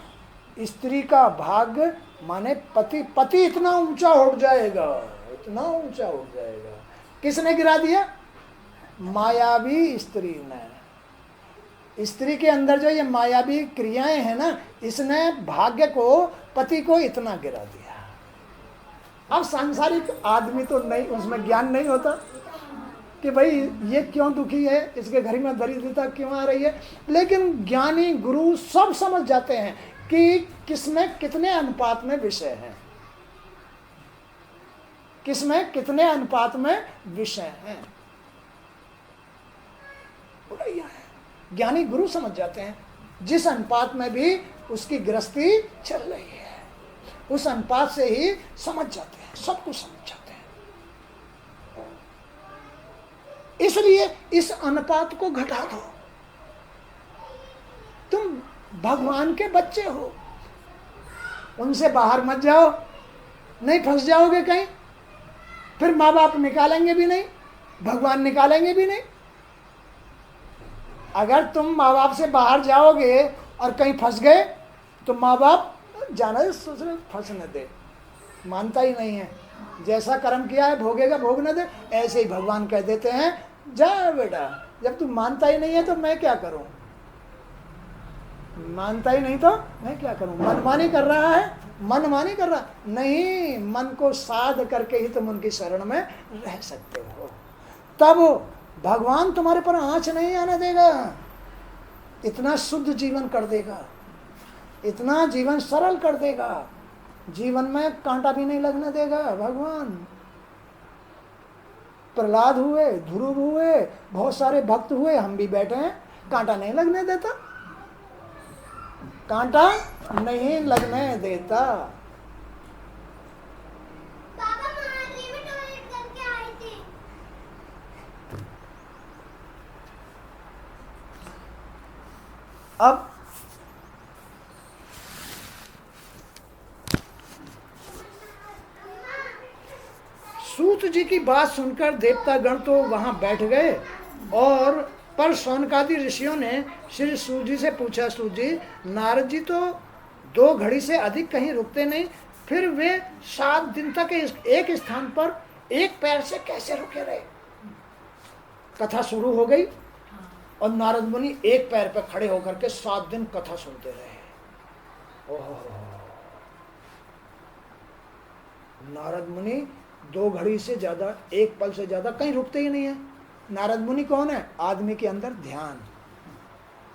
स्त्री का भाग्य माने पति। पति इतना ऊंचा उठ जाएगा, इतना ऊंचा उठ जाएगा। किसने गिरा दिया? मायावी स्त्री ने। स्त्री के अंदर जो ये मायावी क्रियाएं हैं ना, इसने भाग्य को, पति को इतना गिरा दिया। अब सांसारिक आदमी तो नहीं, उसमें ज्ञान नहीं होता कि भाई ये क्यों दुखी है, इसके घर में दरिद्रता क्यों आ रही है। लेकिन ज्ञानी गुरु सब समझ जाते हैं कि किसमें कितने अनुपात में विषय है, किसमें कितने अनुपात में विषय है। ज्ञानी गुरु समझ जाते हैं जिस अनुपात में भी उसकी गृहस्थी चल रही है, उस अनुपात से ही समझ जाते हैं, सब कुछ समझ जाते हैं। इसलिए इस अनुपात को घटा दो। तुम भगवान के बच्चे हो, उनसे बाहर मत जाओ, नहीं फंस जाओगे कहीं। फिर माँ बाप निकालेंगे भी नहीं, भगवान निकालेंगे भी नहीं। अगर तुम माँ बाप से बाहर जाओगे और कहीं फंस गए तो माँ बाप जाना सोच रहे फंसने दे, मानता ही नहीं है। जैसा कर्म किया है भोगेगा, भोगने दे। ऐसे ही भगवान कह देते हैं, जा बेटा, जब तू मानता ही नहीं है तो मैं क्या करूं, मानता ही नहीं तो मैं क्या करूं। मनमानी कर रहा है, मनमानी कर रहा नहीं, मन को साध करके ही तुम उनकी शरण में रह सकते हो। तब भगवान तुम्हारे पर आँच नहीं आने देगा, इतना शुद्ध जीवन कर देगा, इतना जीवन सरल कर देगा, जीवन में कांटा भी नहीं लगने देगा भगवान। प्रहलाद हुए, ध्रुव हुए, बहुत सारे भक्त हुए, हम भी बैठे हैं, कांटा नहीं लगने देता, कांटा नहीं लगने देता। अब सूत जी की बात सुनकर देवतागण तो वहां बैठ गए, और पर शौनकादि ऋषियों ने श्री सूत जी से पूछा, सूत जी, नारद जी तो 2 घड़ी से अधिक कहीं रुकते नहीं, फिर वे 7 दिन तक एक स्थान पर एक पैर से कैसे रुके रहे? कथा शुरू हो गई और नारद मुनि एक पैर पर खड़े होकर के 7 दिन कथा सुनते रहे। ओहो, नारद मुनि 2 घड़ी से ज्यादा, एक पल से ज्यादा कहीं रुकते ही नहीं है। नारद मुनि कौन है? आदमी के अंदर ध्यान,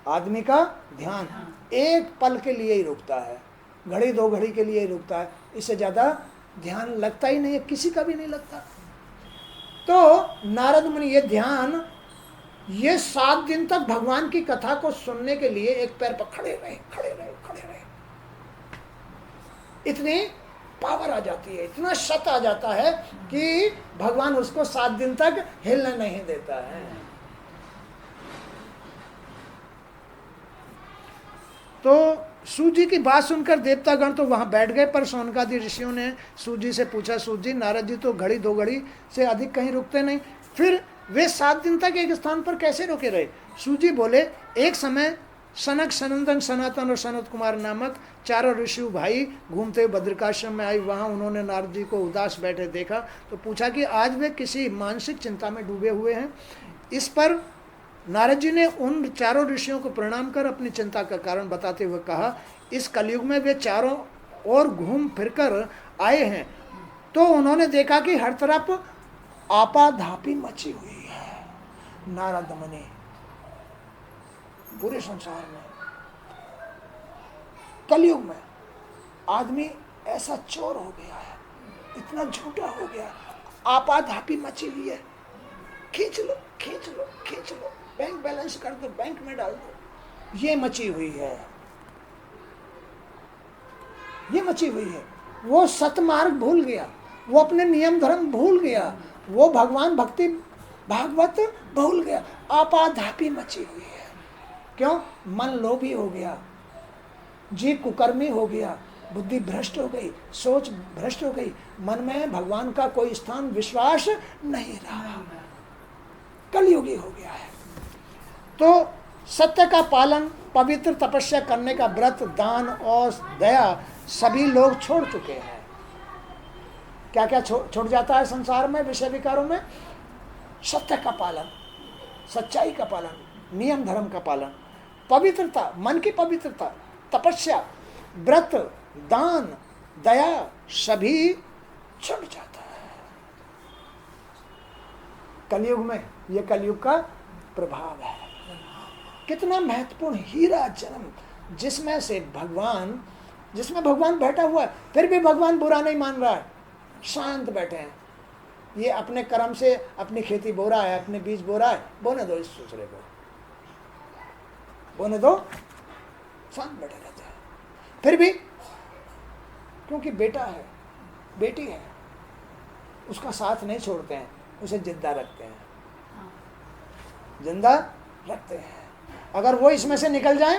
आदमी का ध्यान एक पल के लिए ही रुकता है, घड़ी 2 घड़ी के लिए ही रुकता है, इससे ज्यादा ध्यान लगता ही नहीं है, किसी का भी नहीं लगता। तो नारद मुनि ये ध्यान, ये 7 दिन तक भगवान की कथा को सुनने के लिए एक पैर पर खड़े रहे, खड़े रहे, खड़े रहे। इतनी पावर आ जाती है, इतना शत आ जाता है कि भगवान उसको 7 दिन तक हिलने नहीं देता है। तो सूत जी की बात सुनकर देवतागण तो वहां बैठ गए, पर शौनकादि ऋषियों ने सूत जी से पूछा, सूत जी, नारद जी तो घड़ी 2 घड़ी से अधिक कहीं रुकते नहीं, फिर वे 7 दिन तक एक स्थान पर कैसे रुके रहे? सूत जी बोले, एक समय सनक, सनंदन, सनातन और सनत कुमार नामक 4 ऋषि भाई घूमते हुए बद्रिकाश्रम में आई। वहाँ उन्होंने नारद जी को उदास बैठे देखा तो पूछा कि आज वे किसी मानसिक चिंता में डूबे हुए हैं। इस पर नारद जी ने उन चारों ऋषियों को प्रणाम कर अपनी चिंता का कारण बताते हुए कहा, इस कलयुग में वे चारों ओर घूम फिरकर आए हैं तो उन्होंने देखा कि हर तरफ आपाधापी मची हुई है। नारद मुनि पूरे संसार में कलयुग में आदमी ऐसा चोर हो गया है, इतना झूठा हो गया, आपाधापी मची हुई है, खींच लो खींच लो खींच लो, बैंक बैलेंस कर दो, बैंक में डाल दो, ये मची हुई है, ये मची हुई है। वो सतमार्ग भूल गया, वो अपने नियम धर्म भूल गया, वो भगवान भक्ति भागवत भूल गया, आपाधापी मची हुई है। क्यों? मन लोभी हो गया, जीव कुकर्मी हो गया, बुद्धि भ्रष्ट हो गई, सोच भ्रष्ट हो गई, मन में भगवान का कोई स्थान विश्वास नहीं रहा, कलयुगी हो गया है। तो सत्य का पालन, पवित्र तपस्या करने का व्रत, दान और दया सभी लोग छोड़ चुके हैं। क्या क्या छूट जाता है संसार में, विषय विकारों में? सत्य का पालन, सच्चाई का पालन, नियम धर्म का पालन, पवित्रता, मन की पवित्रता, तपस्या, व्रत, दान, दया सभी छूट जाता है कलयुग में। यह कलयुग का प्रभाव है। कितना महत्वपूर्ण हीरा जन्म, जिसमें भगवान बैठा हुआ है, फिर भी भगवान बुरा नहीं मान रहा है, शांत बैठे हैं। ये अपने कर्म से अपनी खेती बो रहा है, अपने बीज बो रहा है, बोने दो इस दूसरे को, बोने दो, शांत बैठे रहते हैं। फिर भी क्योंकि बेटा है, बेटी है, उसका साथ नहीं छोड़ते हैं, उसे जिंदा रखते हैं, जिंदा रखते हैं। अगर वो इसमें से निकल जाए,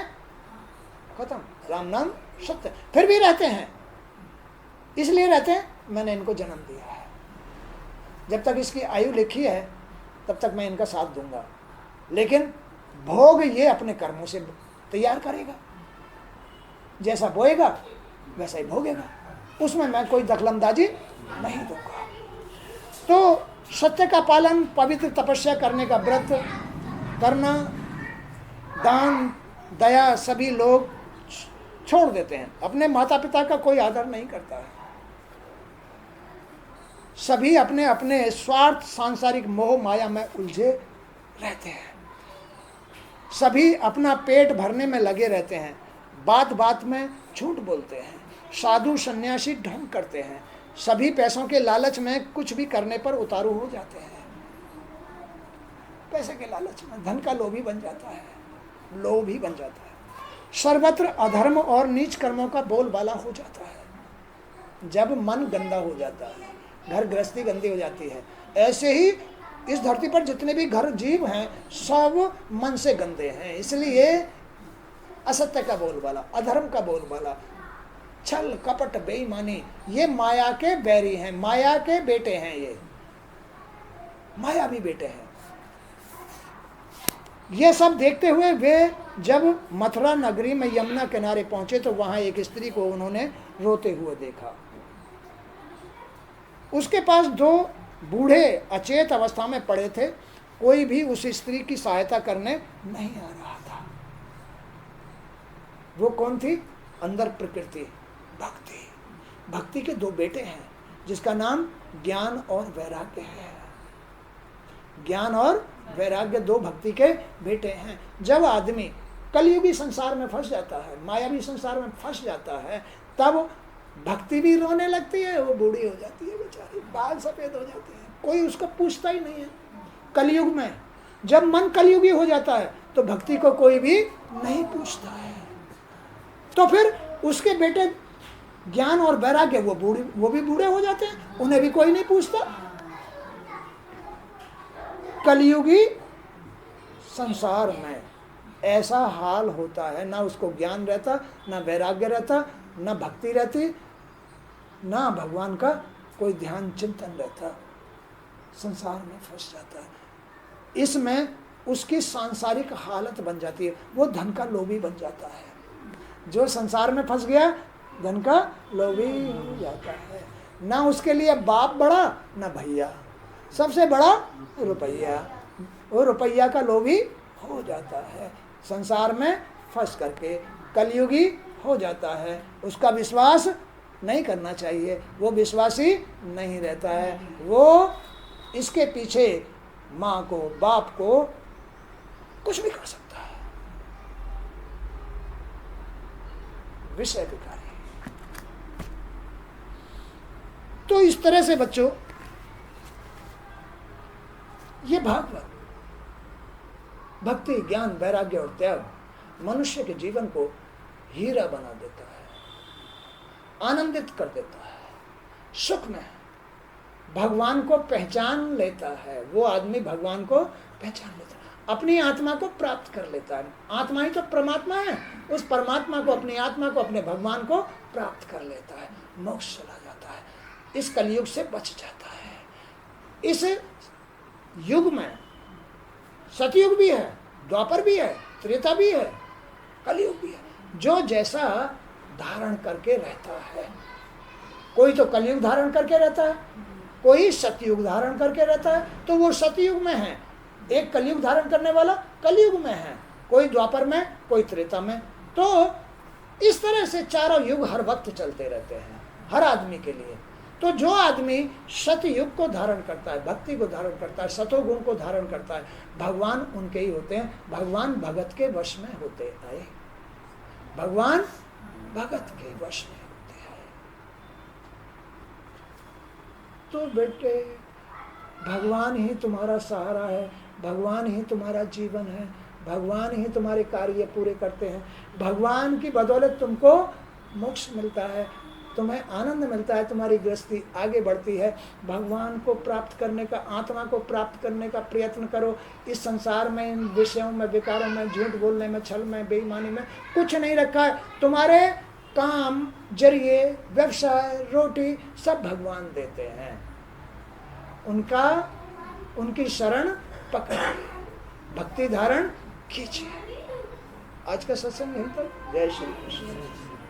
खत्म, राम नाम सत्य। फिर भी रहते हैं, इसलिए रहते हैं मैंने इनको जन्म दिया है, जब तक इसकी आयु लिखी है तब तक मैं इनका साथ दूंगा, लेकिन भोग ये अपने कर्मों से तैयार करेगा, जैसा बोएगा वैसा ही भोगेगा, उसमें मैं कोई दखलंदाजी नहीं दूंगा। तो सत्य का पालन, पवित्र तपस्या करने का व्रत करना, दान दया सभी लोग छोड़ देते हैं। अपने माता पिता का कोई आदर नहीं करता है, सभी अपने अपने स्वार्थ, सांसारिक मोह माया में उलझे रहते हैं, सभी अपना पेट भरने में लगे रहते हैं, बात बात में झूठ बोलते हैं, साधु सन्यासी ढोंग करते हैं, सभी पैसों के लालच में कुछ भी करने पर उतारू हो जाते हैं। पैसे के लालच में धन का लोभी बन जाता है, लोभी बन जाता है, सर्वत्र अधर्म और नीच कर्मों का बोलबाला हो जाता है। जब मन गंदा हो जाता है, घर गृहस्थी गंदी हो जाती है। ऐसे ही इस धरती पर जितने भी घर जीव हैं सब मन से गंदे हैं, इसलिए असत्य का बोलबाला, अधर्म का बोलबाला, छल कपट बेईमानी, ये माया के बैरी हैं, माया के बेटे हैं, ये मायावी बेटे हैं। ये सब देखते हुए वे जब मथुरा नगरी में यमुना किनारे पहुंचे तो वहां एक स्त्री को उन्होंने रोते हुए देखा। उसके पास दो बूढ़े अचेत अवस्था में पड़े थे, कोई भी उस स्त्री की सहायता करने नहीं आ रहा था। वो कौन थी? अंदर प्रकृति, भक्ति। भक्ति के दो बेटे हैं जिसका नाम ज्ञान और वैराग्य है। ज्ञान और वैराग्य दो भक्ति के बेटे हैं। जब आदमी कलयुगी संसार में फंस जाता है, मायावी संसार में फंस जाता है, तब भक्ति भी रोने लगती है, वो बूढ़ी हो जाती है बेचारी, बाल सफेद हो जाते हैं, कोई उसको पूछता ही नहीं है। कलयुग में जब मन कलयुगी हो जाता है तो भक्ति को कोई भी नहीं पूछता है। तो फिर उसके बेटे ज्ञान और वैराग्य वो भी बूढ़े हो जाते हैं, उन्हें भी कोई नहीं पूछता। कलयुगी संसार में ऐसा हाल होता है, ना उसको ज्ञान रहता, ना वैराग्य रहता, ना भक्ति रहती, ना भगवान का कोई ध्यान चिंतन रहता, संसार में फंस जाता है। इसमें उसकी सांसारिक हालत बन जाती है, वो धन का लोभी बन जाता है। जो संसार में फंस गया धन का लोभी हो जाता है। ना उसके लिए बाप बड़ा ना भैया, सबसे बड़ा रुपया। वो रुपया का लोभी हो जाता है, संसार में फंस करके कलयुगी हो जाता है। उसका विश्वास नहीं करना चाहिए, वो विश्वासी नहीं रहता है। वो इसके पीछे माँ को, बाप को कुछ भी कर सकता है, विषय विकारी। तो इस तरह से बच्चों, ये भागवत भक्ति, ज्ञान, वैराग्य और त्याग मनुष्य के जीवन को हीरा बना देता है, आनंदित कर देता है, सुख में भगवान को पहचान लेता है। वो आदमी भगवान को पहचान लेता है, अपनी आत्मा को प्राप्त कर लेता है। आत्मा ही तो परमात्मा है, उस परमात्मा को, अपनी आत्मा को, अपने भगवान को प्राप्त कर लेता है, मोक्ष चला जाता है, इस कलयुग से बच जाता है। इस युग में सतयुग भी है, द्वापर भी है, त्रेता भी है, कलयुग भी है। जो जैसा धारण करके रहता है, कोई तो कलयुग धारण करके रहता है, कोई सतयुग धारण करके रहता है, तो वो सतयुग में है। एक कलयुग धारण करने वाला कलयुग में है, कोई द्वापर में, कोई त्रेता में। तो इस तरह से चारों युग हर वक्त चलते रहते हैं हर आदमी के लिए। तो जो आदमी सतयुग को धारण करता है, भक्ति को धारण करता है, सतोगुण को धारण करता है, भगवान उनके ही होते हैं। भगवान भगत के वश में होते आए, भगवान भगत के वश में होते हैं। तो बेटे, भगवान ही तुम्हारा सहारा है, भगवान ही तुम्हारा जीवन है, भगवान ही तुम्हारे कार्य पूरे करते हैं। भगवान की बदौलत तुमको मोक्ष मिलता है, तुम्हें आनंद मिलता है, तुम्हारी गृहस्थी आगे बढ़ती है। भगवान को प्राप्त करने का, आत्मा को प्राप्त करने का प्रयत्न करो। इस संसार में, इन विषयों में, विकारों में, झूठ बोलने में, छल में, बेईमानी में कुछ नहीं रखा है। तुम्हारे काम, जरिए, व्यवसाय, रोटी सब भगवान देते हैं। उनकी शरण पकड़िए, भक्ति धारण कीजिए। आज का सत्संग यहीं तक। जय श्री कृष्ण।